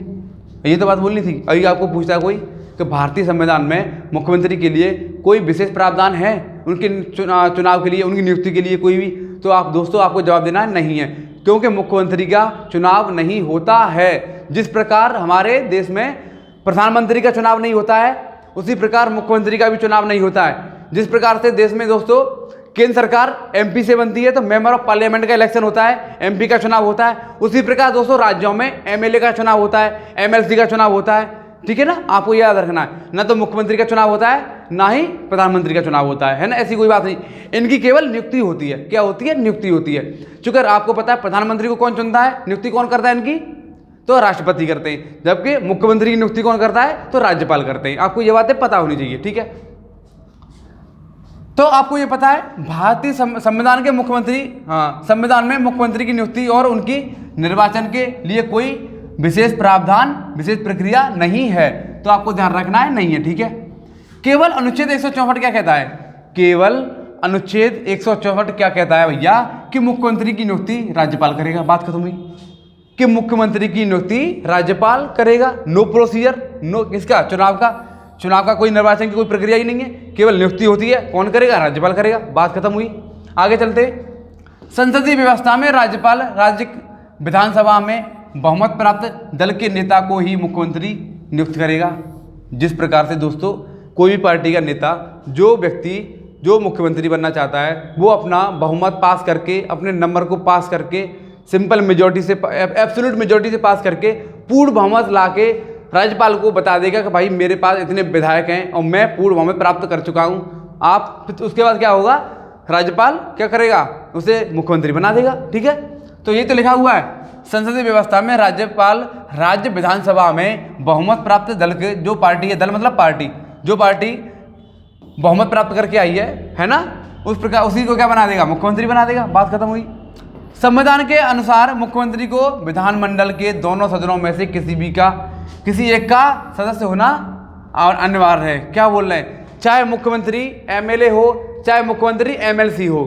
ये तो बात बोलनी थी। अभी आपको पूछता है कोई कि भारतीय संविधान में मुख्यमंत्री के लिए कोई विशेष प्रावधान है उनके चुनाव के लिए, उनकी नियुक्ति के लिए कोई भी, तो आप दोस्तों आपको जवाब देना है नहीं है, क्योंकि मुख्यमंत्री का चुनाव नहीं होता है। जिस प्रकार हमारे देश में प्रधानमंत्री का चुनाव नहीं होता है, उसी प्रकार मुख्यमंत्री का भी चुनाव नहीं होता है। जिस प्रकार से देश में दोस्तों केंद्र सरकार एमपी से बनती है, तो मेंबर ऑफ पार्लियामेंट का इलेक्शन होता है, एमपी का चुनाव होता है, उसी प्रकार दोस्तों राज्यों में एमएलए का चुनाव होता है, एमएलसी का चुनाव होता है। ठीक है ना, आपको याद रखना है, ना तो मुख्यमंत्री का चुनाव होता है, ना ही प्रधानमंत्री का चुनाव होता है ना, ऐसी कोई बात नहीं। इनकी केवल नियुक्ति होती है। क्या होती है, नियुक्ति होती है। चूंकि आपको पता है प्रधानमंत्री को कौन चुनता है, नियुक्ति कौन करता है इनकी, तो राष्ट्रपति करते हैं, जबकि मुख्यमंत्री की नियुक्ति कौन करता है, तो राज्यपाल करते हैं। आपको ये बातें पता होनी चाहिए। ठीक है, तो आपको ये पता है भारतीय संविधान के मुख्यमंत्री, संविधान में मुख्यमंत्री की नियुक्ति और उनकी निर्वाचन के लिए कोई विशेष प्रावधान, विशेष प्रक्रिया नहीं है, तो आपको ध्यान रखना है नहीं है। ठीक है, केवल अनुच्छेद 164 क्या कहता है, केवल अनुच्छेद 164 क्या कहता है भैया, कि मुख्यमंत्री की नियुक्ति राज्यपाल करेगा। बात खत्म हुई कि मुख्यमंत्री की नियुक्ति राज्यपाल करेगा। नो प्रोसीजर, नो किसका, चुनाव का कोई निर्वाचन की कोई प्रक्रिया ही नहीं है, केवल नियुक्ति होती है। कौन करेगा, राज्यपाल करेगा। बात खत्म हुई, आगे चलते। संसदीय व्यवस्था में राज्यपाल राज्य विधानसभा में बहुमत प्राप्त दल के नेता को ही मुख्यमंत्री नियुक्त करेगा। जिस प्रकार से दोस्तों कोई भी पार्टी का नेता, जो व्यक्ति जो मुख्यमंत्री बनना चाहता है, वो अपना बहुमत पास करके, अपने नंबर को पास करके, सिंपल मेजॉरिटी से, एब्सोल्यूट मेजॉरिटी से पास करके पूर्ण बहुमत ला के राज्यपाल को बता देगा कि भाई मेरे पास इतने विधायक हैं और मैं पूर्ण बहुमत प्राप्त कर चुका हूँ। आप उसके बाद क्या होगा, राज्यपाल क्या करेगा, उसे मुख्यमंत्री बना देगा। ठीक है, तो ये तो लिखा हुआ है संसदीय व्यवस्था में राज्यपाल राज्य विधानसभा में बहुमत प्राप्त दल के, जो पार्टी है, दल मतलब पार्टी, जो पार्टी बहुमत प्राप्त करके आई है ना, उस प्रकार उसी को क्या बना देगा, मुख्यमंत्री बना देगा। बात खत्म हुई। संविधान के अनुसार मुख्यमंत्री को विधानमंडल के दोनों सदनों में से किसी एक का सदस्य होना और अनिवार्य है। क्या बोल रहे हैं, चाहे मुख्यमंत्री एमएलए हो, चाहे मुख्यमंत्री एमएलसी हो,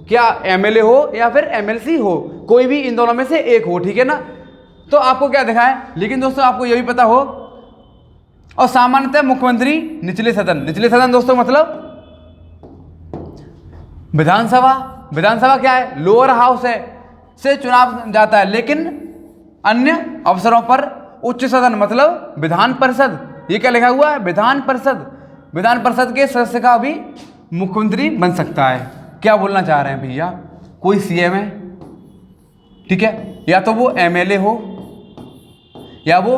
क्या एमएलए हो या फिर एमएलसी हो, कोई भी इन दोनों में से एक हो। ठीक है ना, तो आपको क्या दिखाएं, लेकिन दोस्तों आपको यह भी पता हो, और सामान्यतः मुख्यमंत्री निचले सदन दोस्तों मतलब विधानसभा क्या है, लोअर हाउस है। से चुनाव जाता है, लेकिन अन्य अवसरों पर उच्च सदन मतलब विधान परिषद, ये क्या लिखा हुआ है, विधान परिषद, विधान परिषद के सदस्य का भी मुख्यमंत्री बन सकता है। क्या बोलना चाह रहे हैं भैया, कोई सीएम है, ठीक है, या तो वो एमएलए हो या वो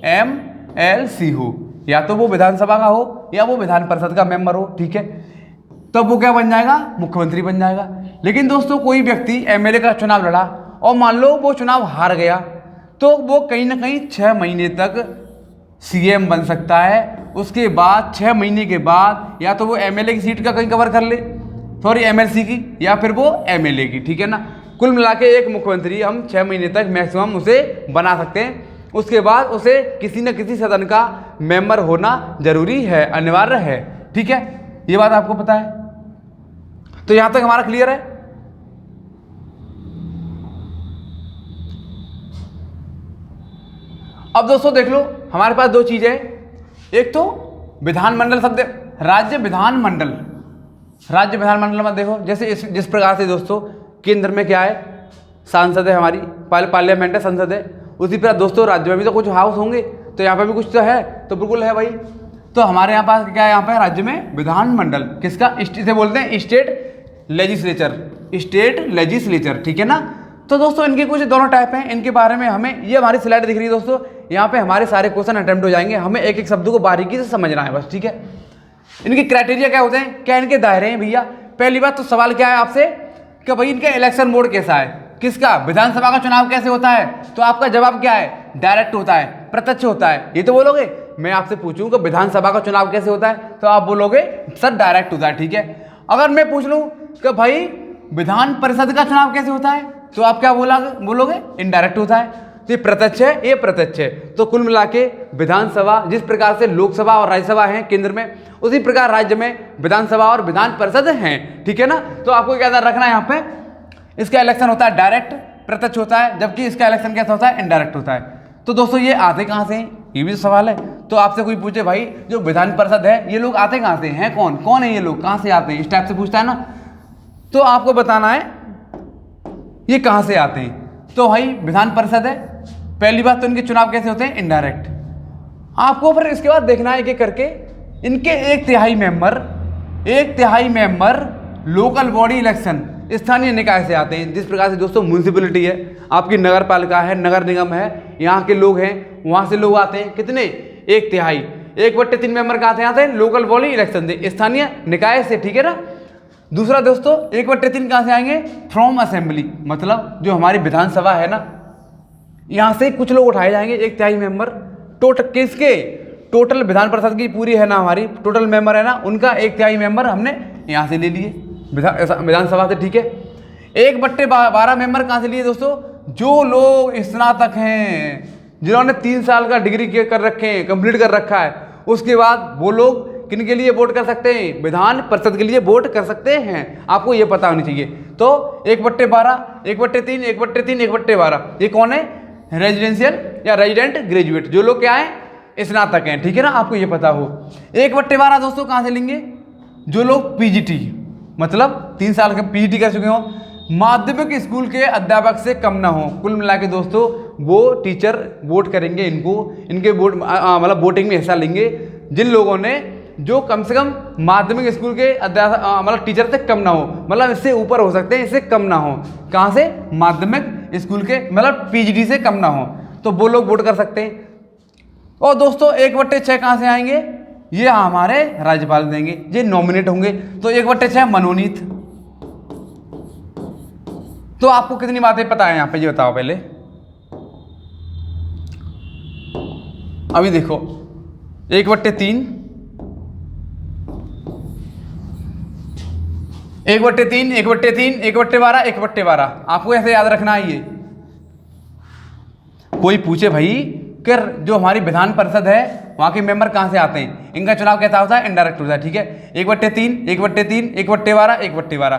एमएलसी हो, या तो वो विधानसभा का हो या वो विधान परिषद का मेंबर हो, ठीक है, तब वो क्या बन जाएगा, मुख्यमंत्री बन जाएगा। लेकिन दोस्तों कोई व्यक्ति एमएलए का चुनाव लड़ा और मान लो वो चुनाव हार गया, तो वो कहीं ना कहीं 6 महीने तक सीएम बन सकता है। उसके बाद 6 महीने के बाद या तो वो एमएलए की सीट का कहीं कवर कर ले, सॉरी एमएलसी की, या फिर वो एमएलए की, ठीक है ना। कुल मिला के एक मुख्यमंत्री हम 6 महीने तक मैक्सिमम उसे बना सकते हैं। उसके बाद उसे किसी न किसी सदन का मेंबर होना जरूरी है, अनिवार्य है, ठीक है, ये बात आपको पता है। तो यहां तक हमारा क्लियर है। अब दोस्तों देख लो, हमारे पास 2 चीजें, एक तो विधानमंडल शब्द, राज्य विधानमंडल, राज्य विधानमंडल में देखो जैसे जिस प्रकार से दोस्तों केंद्र में क्या है, सांसद है, हमारी पार्लियामेंट है, संसद है, उसी प्रकार दोस्तों राज्य में भी तो कुछ हाउस होंगे, तो यहाँ पे भी कुछ तो है, तो बिल्कुल है भाई। तो हमारे यहाँ पास क्या है, यहाँ पे राज्य में विधानमंडल, किसका, इसे बोलते हैं स्टेट लेजिस्लेचर, स्टेट लेजिस्लेचर, ठीक है ना। तो दोस्तों इनके कुछ दोनों टाइप हैं, इनके बारे में हमें, ये हमारी स्लाइड दिख रही है दोस्तों, यहाँ पे हमारे सारे क्वेश्चन अटेम्प्ट हो जाएंगे, हमें एक एक शब्द को बारीकी से समझना है बस, ठीक है। इनके क्राइटेरिया क्या होते हैं, क्या इनके दायरे हैं भैया। पहली बात तो सवाल क्या है आपसे कि भाई इनका इलेक्शन मोड कैसा है, किसका, विधानसभा का चुनाव कैसे होता है, तो आपका जवाब क्या है, डायरेक्ट होता है, प्रत्यक्ष होता है, ये तो बोलोगे। मैं आपसे पूछूं कि विधानसभा का चुनाव कैसे होता है, तो आप बोलोगे सर डायरेक्ट होता है, ठीक है। अगर मैं पूछ लूं कि भाई विधान परिषद का चुनाव कैसे होता है, तो आप क्या बोलोगे, इनडायरेक्ट होता है। तो ये प्रत्यक्ष है, ये प्रत्यक्ष है। तो कुल मिला के विधानसभा, जिस प्रकार से लोकसभा और राज्यसभा हैं केंद्र में, उसी प्रकार राज्य में विधानसभा और विधान परिषद हैं, ठीक है ना। तो आपको क्या ध्यान रखना है, यहाँ पे इसका इलेक्शन होता है डायरेक्ट, प्रत्यक्ष होता है, जबकि इसका इलेक्शन कैसा होता है, इनडायरेक्ट होता है। तो दोस्तों ये आते कहाँ से हैं, ये भी सवाल है। तो आपसे कोई पूछे भाई जो विधान परिषद है, ये लोग आते कहाँ से हैं, कौन है ये लोग, कहाँ से आते हैं, इस टाइप से पूछता है ना, तो आपको बताना है ये कहाँ से आते हैं। तो भाई विधान परिषद है, पहली बात तो इनके चुनाव कैसे होते हैं, इनडायरेक्ट। आपको फिर इसके बाद देखना है एक एक करके, इनके 1/3 मेंबर लोकल बॉडी इलेक्शन, स्थानीय निकाय से आते हैं। जिस प्रकार से दोस्तों म्यूनसिपैलिटी है, आपकी नगर पालिका है, नगर निगम है, यहाँ के लोग हैं, वहाँ से लोग आते हैं, कितने, 1/3, 1/3 मेंबर कहाँ से आते हैं, लोकल बॉडी इलेक्शन से, स्थानीय निकाय से, ठीक है ना। दूसरा दोस्तों 1/3 कहाँ से आएंगे, फ्रॉम असेंबली, मतलब जो हमारी विधानसभा है ना, यहाँ से कुछ लोग उठाए जाएंगे, 1/3 मेंबर, टोटल विधान परिषद की पूरी है ना, हमारी टोटल मेंबर है ना, उनका 1/3 मेंबर हमने यहाँ से ले लिए विधानसभा से, ठीक है। 1/12 मेंबर कहाँ से लिए दोस्तों, जो लोग स्नातक हैं, जिन्होंने 3 साल का डिग्री कर रखे हैं, कंप्लीट कर रखा है, उसके बाद वो लोग किन के लिए वोट कर सकते हैं, विधान परिषद के लिए वोट कर सकते हैं। आपको ये पता होनी चाहिए। तो 1/12, 1/3, 1/3, 1/12, ये कौन है, रेजिडेंशियल या रेजिडेंट ग्रेजुएट, जो लोग क्या है, स्नातक हैं, ठीक है ना, आपको ये पता हो। 1/12 दोस्तों कहाँ से लेंगे, जो लोग पीजीटी, मतलब 3 साल के पीजीटी कर चुके हों, माध्यमिक स्कूल के अध्यापक से कम ना हो। कुल मिला के दोस्तों वो टीचर वोट करेंगे, इनके वोट मतलब वोटिंग में हिस्सा लेंगे जिन लोगों ने, जो कम से कम माध्यमिक स्कूल के अध्यापक मतलब टीचर से कम ना हो, मतलब इससे ऊपर हो सकते हैं, इससे कम ना हो। कहाँ से, माध्यमिक स्कूल के मतलब पीजीटी से कम ना हो, तो वो लोग वोट कर सकते हैं। और दोस्तों 1/6 कहाँ से आएंगे, ये हमारे राज्यपाल देंगे, ये नॉमिनेट होंगे। तो 1/6 मनोनीत। तो आपको कितनी बातें पता है यहाँ पे, ये बताओ पहले। अभी देखो 1/3, 1/3, 1/3, 1/12, 1/12, आपको ऐसे याद रखना है। ये कोई पूछे भाई कि जो हमारी विधान परिषद है वहाँ के मेंबर कहाँ से आते हैं, इनका चुनाव कैसा होता है, इनडायरेक्ट होता है, ठीक है। 1/3, 1/3, 1/12, 1/12,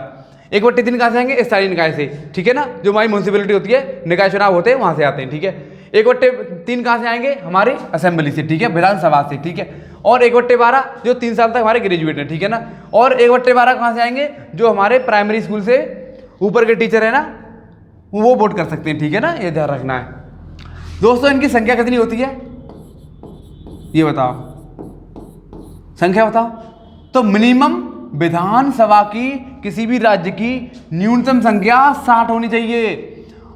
1/3 कहाँ से आएंगे, स्थानीय निकाय से, ठीक है ना, जो हमारी म्यूनसिपैलिटी होती है, निकाय चुनाव होते हैं, वहाँ से आते हैं, ठीक है। 1/3 कहाँ से आएंगे, हमारी असेंबली से, ठीक है, विधानसभा से, ठीक है। और 1/12 जो 3 साल तक हमारे ग्रेजुएट हैं, ठीक है ना। और 1/12 कहाँ से आएंगे, जो हमारे प्राइमरी स्कूल से ऊपर के टीचर है ना, वो वोट कर सकते हैं, ठीक है ना, ये ध्यान रखना है। दोस्तों इनकी संख्या कितनी होती है ये बताओ, संख्या बताओ। तो मिनिमम विधानसभा की किसी भी राज्य की न्यूनतम संख्या 60 होनी चाहिए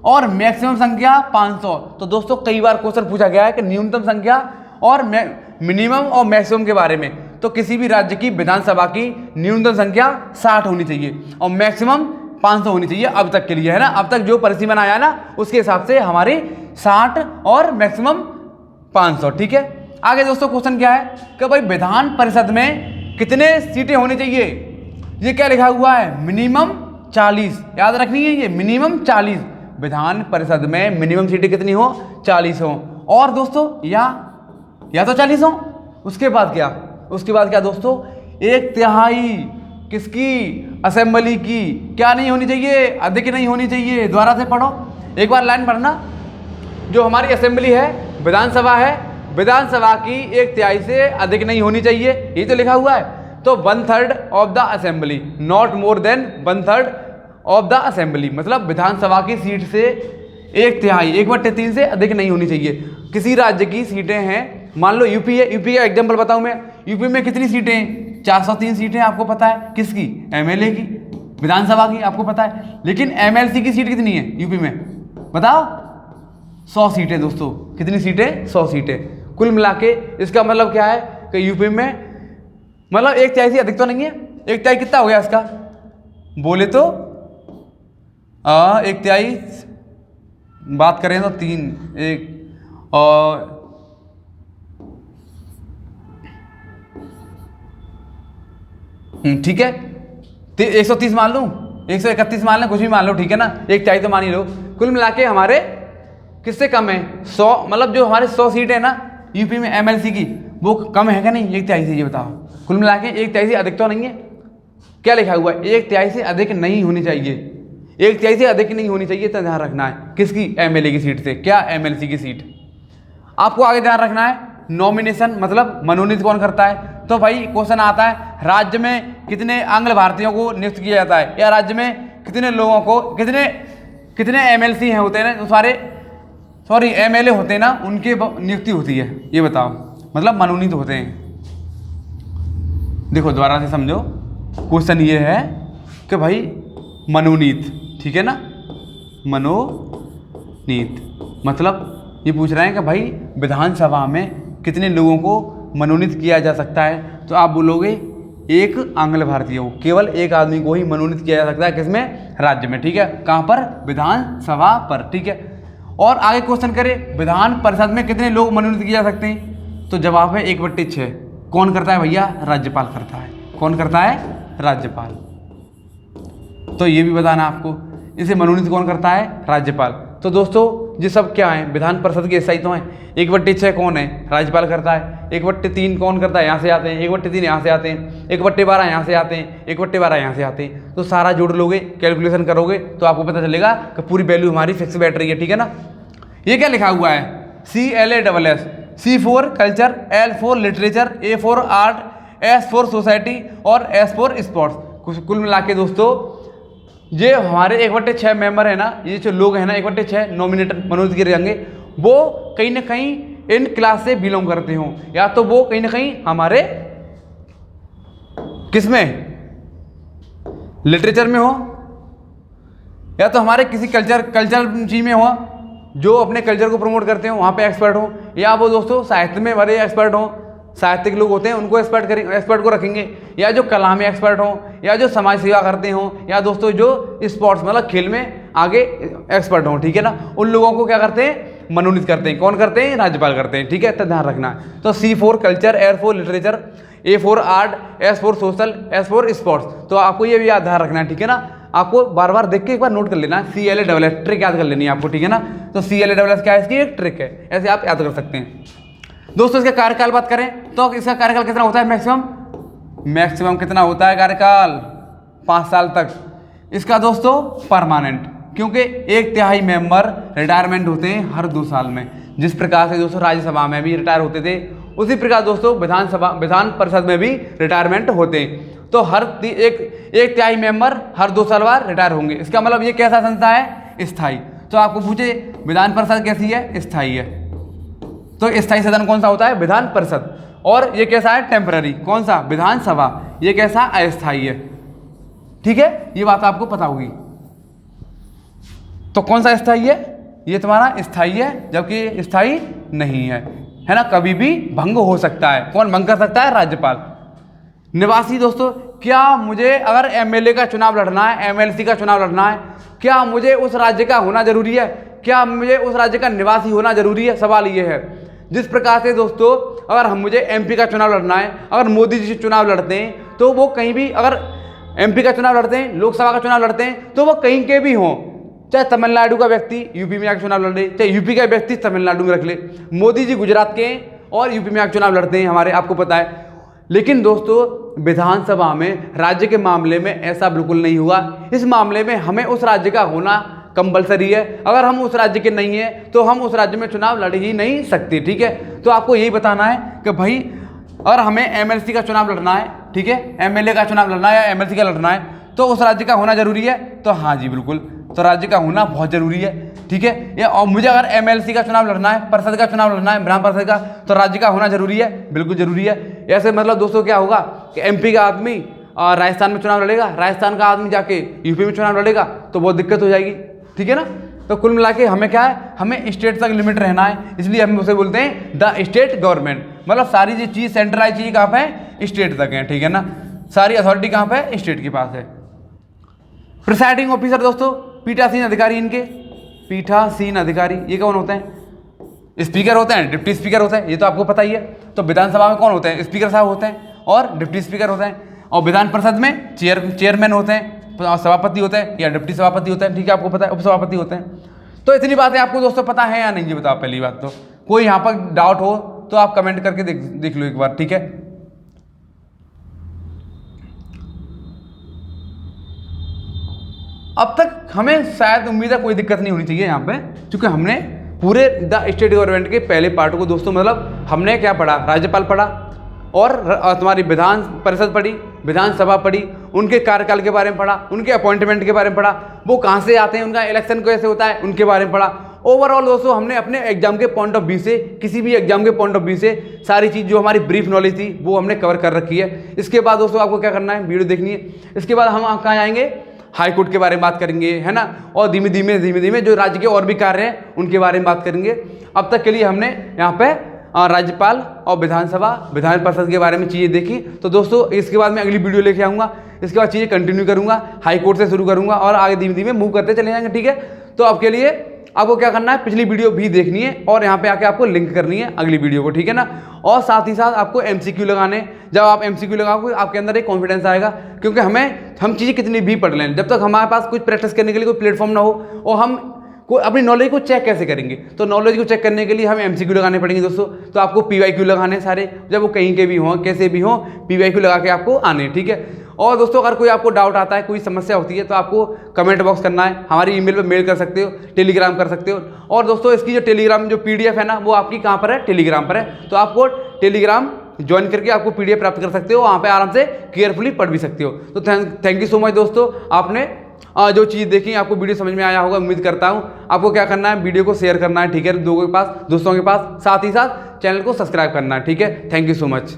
और मैक्सिमम संख्या 500। तो दोस्तों कई बार क्वेश्चन पूछा गया है कि न्यूनतम संख्या और मिनिमम और मैक्सिमम के बारे में। तो किसी भी राज्य की विधानसभा की न्यूनतम संख्या 60 होनी चाहिए और मैक्सिमम 500 होनी चाहिए अब तक के लिए, है ना। अब तक जो परिसीमन आया ना उसके हिसाब से हमारी 60 और मैक्सिमम 500, ठीक है। आगे दोस्तों क्वेश्चन क्या है कि भाई विधान परिषद में कितने सीटें होनी चाहिए। ये क्या लिखा हुआ है, मिनिमम 40, याद रखनी है ये, मिनिमम 40। विधान परिषद में मिनिमम सीटें कितनी हो, 40 हो। और दोस्तों या तो 40 हो, उसके बाद क्या दोस्तों, 1/3 किसकी, असेंबली की क्या नहीं होनी चाहिए, अधिक नहीं होनी चाहिए। दोबारा से पढ़ो, एक बार लाइन पढ़ना। जो हमारी असेंबली है, विधानसभा है, विधानसभा की 1/3 से अधिक नहीं होनी चाहिए, ये तो लिखा हुआ है। तो 1/3 of the assembly, not more than 1/3 of the assembly, मतलब विधानसभा की सीट से 1/3, 1/3 से अधिक नहीं होनी चाहिए। किसी राज्य की सीटें हैं, मान लो यूपी है, यूपी का एग्जाम्पल बताऊं मैं, यूपी में कितनी सीटें हैं, 403 सीटें आपको पता है, किसकी, एमएलए की, विधानसभा की आपको पता है। लेकिन एमएलसी की सीट कितनी है यूपी में, बताओ, 100 सीटें दोस्तों। कितनी सीटें, 100 सीटें। कुल मिला के इसका मतलब क्या है कि यूपी में मतलब 1/3 से अधिक तो नहीं है। 1/3 कितना हो गया इसका, बोले तो 1/3 बात करें तो 3, 1 और ठीक है, 130 मान लूँ, 131 मान लें, कुछ भी मान लो, ठीक है ना, 1/4 तो मान ही लो। कुल मिला के हमारे किससे कम है, 100, मतलब जो हमारे 100 सीट है ना यूपी में एमएलसी की, वो कम है क्या नहीं 1/3 से, ये बताओ। कुल मिला के 1/3 से अधिक तो नहीं है। क्या लिखा हुआ है, 1/3 से अधिक नहीं होनी चाहिए, 1/3 से अधिक नहीं होनी चाहिए। तो ध्यान रखना है किसकी, एमएलए की सीट से, क्या, एमएलसी की सीट। आपको आगे ध्यान रखना है, नॉमिनेशन मतलब मनोनीत कौन करता है। तो भाई क्वेश्चन आता है, राज्य में कितने आंग्ल भारतीयों को नियुक्त किया जाता है, या राज्य में कितने लोगों को, कितने एमएलसी हैं होते हैं ना, सारे सॉरी एमएलए होते हैं ना, उनकी नियुक्ति होती है, ये बताओ, मतलब मनोनीत होते हैं। देखो दोबारा से समझो, क्वेश्चन ये है कि भाई मनोनीत, ठीक है ना, मनोनीत मतलब ये पूछ रहे हैं कि भाई विधानसभा में कितने लोगों को मनोनीत किया जा सकता है। तो आप बोलोगे एक आंग्ल भारतीय को, केवल एक आदमी को ही मनोनीत किया जा सकता है, किसमें, राज्य में, ठीक है। कहाँ पर, विधानसभा पर, ठीक है। और आगे क्वेश्चन करें, विधान परिषद में कितने लोग मनोनीत किए जा सकते हैं। तो जवाब है 1/6। कौन करता है भैया, राज्यपाल करता है। कौन करता है, राज्यपाल। तो ये भी बताना आपको, इसे मनोनीत कौन करता है, राज्यपाल। तो दोस्तों ये सब क्या है, विधान परिषद के हिस्सा ही तो हैं। 1/6 कौन है, राज्यपाल करता है। 1/3 कौन करता है, यहाँ से आते हैं, 1/3 यहाँ से आते हैं, 1/12 यहाँ से आते हैं, 1/12 यहाँ से आते हैं। तो सारा जोड़ लोगे, कैलकुलेशन करोगे तो आपको पता चलेगा कि पूरी वैल्यू हमारी फिक्स बैठ रही है, ठीक है ना। ये क्या लिखा हुआ है, CLASS, C for culture, L for literature, A for art, S for society और S फॉर स्पोर्ट्स। कुल मिला के दोस्तों ये हमारे 1/6 मेंबर है ना, ये जो लोग हैं ना 1/6 नॉमिनेटेड मनोनीत किए जाएंगे, वो कहीं ना कहीं इन क्लास से बिलोंग करते हों, या तो वो कहीं ना कहीं हमारे किसमें, लिटरेचर में हो, या तो हमारे किसी कल्चर चीज में हो, जो अपने कल्चर को प्रमोट करते हो वहाँ पे एक्सपर्ट हो, या वो दोस्तों साहित्य में बड़े एक्सपर्ट हो, साहित्यिक लोग होते हैं उनको एक्सपर्ट को रखेंगे, या जो कला में एक्सपर्ट हो, या जो समाज सेवा करते हो, या दोस्तों जो स्पोर्ट्स मतलब खेल में आगे एक्सपर्ट हो, ठीक है ना। उन लोगों को क्या करते हैं, मनोनीत करते हैं। कौन करते हैं, राज्यपाल करते हैं, ठीक है। तो ध्यान रखना है। तो C for culture, L for literature, A for art, S for social, S for sports. तो आपको ये भी याद ध्यान रखना है, ठीक है ना। आपको बार बार देख के एक बार नोट कर लेना, CLASS ट्रिक याद कर लेनी है आपको, ठीक है ना। तो CLASS क्या है, इसकी एक ट्रिक है, ऐसे आप याद कर सकते हैं। दोस्तों इसका कार्यकाल बात करें तो इसका कार्यकाल कितना होता है, मैक्सिमम कितना होता है कार्यकाल, 5 साल तक। इसका दोस्तों परमानेंट, क्योंकि 1/3 मेंबर रिटायरमेंट होते हैं हर 2 साल में। जिस प्रकार से दोस्तों राज्यसभा में भी रिटायर होते थे, उसी प्रकार दोस्तों विधान परिषद में भी रिटायरमेंट होते हैं। तो हर 1/3 मेंबर हर 2 साल बाद रिटायर होंगे। इसका मतलब ये कैसा संस्था है, स्थायी। तो आपको पूछे विधान परिषद कैसी है? स्थायी है। तो स्थायी सदन कौन सा होता है? विधान परिषद। और ये कैसा है? टेम्पररी। कौन सा? विधानसभा। ये कैसा? अस्थायी है। ठीक है, ये बात आपको पता होगी। तो कौन सा स्थायी है? ये तुम्हारा स्थायी है, जबकि स्थायी नहीं है ना, कभी भी भंग हो सकता है। कौन भंग कर सकता है? राज्यपाल। निवासी दोस्तों, क्या मुझे अगर एमएलए का चुनाव लड़ना है, एमएलसी का चुनाव लड़ना है, क्या मुझे उस राज्य का होना जरूरी है? क्या मुझे उस राज्य का निवासी होना जरूरी है? सवाल ये है। जिस प्रकार से दोस्तों, अगर मुझे एमपी का चुनाव लड़ना है, अगर मोदी जी चुनाव लड़ते हैं तो वो कहीं भी, अगर एमपी का चुनाव लड़ते हैं, लोकसभा का चुनाव लड़ते हैं, तो वो कहीं के भी हों। चाहे तमिलनाडु का व्यक्ति यूपी में आकर चुनाव लड़ ले, चाहे यूपी का व्यक्ति तमिलनाडु में रख ले। मोदी जी गुजरात के हैं और यूपी में आकर चुनाव लड़ते हैं हमारे, आपको पता है। लेकिन दोस्तों, विधानसभा में राज्य के मामले में ऐसा बिल्कुल नहीं हुआ। इस मामले में हमें उस राज्य का होना कंपलसरी है। अगर हम उस राज्य के नहीं हैं तो हम उस राज्य में चुनाव लड़ ही नहीं सकते। ठीक है, तो आपको यही बताना है कि भाई अगर हमें एमएलसी का चुनाव लड़ना है, ठीक है, एमएलए का चुनाव लड़ना है या एमएलसी का लड़ना है, तो उस राज्य का होना जरूरी है। तो हाँ जी बिल्कुल, तो राज्य का होना बहुत जरूरी है। ठीक है, या और मुझे अगर एमएलसी का चुनाव लड़ना है, परिषद का चुनाव लड़ना है, विधान परिषद का, तो राज्य का होना जरूरी है, बिल्कुल जरूरी है। ऐसे मतलब दोस्तों क्या होगा कि एमपी का आदमी राजस्थान में चुनाव लड़ेगा, राजस्थान का आदमी जाके यूपी में चुनाव लड़ेगा, तो बहुत दिक्कत हो जाएगी। ठीक है ना, तो कुल मिला के हमें क्या है, हमें स्टेट तक लिमिट रहना है। इसलिए हम उसे बोलते हैं द स्टेट गवर्नमेंट। मतलब सारी जो चीज़ सेंट्रलाइज चीज़ कहाँ पे है? स्टेट तक है। ठीक है ना, सारी अथॉरिटी कहाँ पे है? स्टेट के पास है। प्रिसाइडिंग ऑफिसर दोस्तों, पीठासीन अधिकारी, इनके पीठासीन अधिकारी ये कौन होते हैं? स्पीकर होते हैं, डिप्टी स्पीकर होते हैं, ये तो आपको पता ही है। तो विधानसभा में कौन होते हैं? स्पीकर साहब होते हैं और डिप्टी स्पीकर होते हैं। और विधान परिषद में चेयरमैन होते हैं, सभापति होते हैं या डिप्टी सभापति होते हैं। ठीक है, आपको पता है, उपसभापति होते हैं। तो इतनी बातें आपको दोस्तों पता है या नहीं, ये बताओ पहली बात तो। कोई यहाँ पर डाउट हो तो आप कमेंट करके देख लो एक बार। ठीक है, अब तक हमें शायद उम्मीद है कोई दिक्कत नहीं होनी चाहिए यहाँ पे, क्योंकि हमने पूरे द स्टेट गवर्नमेंट के पहले पार्ट को दोस्तों, मतलब हमने क्या पढ़ा? राज्यपाल पढ़ा और तुम्हारी विधान परिषद पढ़ी, विधानसभा पढ़ी, उनके कार्यकाल के बारे में पढ़ा, उनके अपॉइंटमेंट के बारे में पढ़ा, वो कहाँ से आते हैं, उनका इलेक्शन कैसे होता है, उनके बारे में पढ़ा। ओवरऑल दोस्तों हमने अपने एग्जाम के पॉइंट ऑफ व्यू से, किसी भी एग्जाम के पॉइंट ऑफ व्यू से सारी चीज़ जो हमारी ब्रीफ नॉलेज थी वो हमने कवर कर रखी है। इसके बाद दोस्तों आपको क्या करना है? वीडियो देखनी है। इसके बाद हम कहाँ आएंगे? हाई कोर्ट के बारे में बात करेंगे, है ना, और धीमे धीमे जो राज्य के और भी कार्य हैं उनके बारे में बात करेंगे। अब तक के लिए हमने यहाँ पे राज्यपाल और विधानसभा, विधान परिषद के बारे में चीज़ें देखी। तो दोस्तों इसके बाद मैं अगली वीडियो लेके आऊँगा, इसके बाद चीज़ें कंटिन्यू करूँगा, हाई कोर्ट से शुरू करूँगा और आगे धीमे धीमे मूव करते चले जाएंगे। ठीक है, तो अब के लिए आपको क्या करना है? पिछली वीडियो भी देखनी है और यहाँ पे आके आपको लिंक करनी है अगली वीडियो को। ठीक है ना, और साथ ही साथ आपको MCQ लगाने। जब आप MCQ लगाओगे आपके अंदर एक कॉन्फिडेंस आएगा, क्योंकि हम चीज़ें कितनी भी पढ़ लें, जब तक हमारे पास कुछ प्रैक्टिस करने के लिए कोई प्लेटफॉर्म ना हो और हम अपनी नॉलेज को चेक कैसे करेंगे? तो नॉलेज को चेक करने के लिए हमें MCQ लगाने पड़ेंगे दोस्तों। तो आपको PYQ लगाने सारे, जब वो कहीं के भी हों, कैसे भी हों, PYQ लगा के आपको आने। ठीक है, और दोस्तों अगर कोई आपको डाउट आता है, कोई समस्या होती है, तो आपको कमेंट बॉक्स करना है, हमारी ईमेल पे मेल कर सकते हो, टेलीग्राम कर सकते हो। और दोस्तों इसकी जो टेलीग्राम जो PDF है ना, वो आपकी कहाँ पर है? टेलीग्राम पर है। तो आपको टेलीग्राम ज्वाइन करके आपको PDF प्राप्त कर सकते हो, वहाँ पे आराम से केयरफुली पढ़ भी सकते हो। तो थैंक यू सो मच दोस्तों, आपने जो चीज़ देखी आपको वीडियो समझ में आया होगा, उम्मीद करता हूँ। आपको क्या करना है? वीडियो को शेयर करना है, ठीक है, दोस्तों के पास, साथ ही साथ चैनल को सब्सक्राइब करना है। ठीक है, थैंक यू सो मच।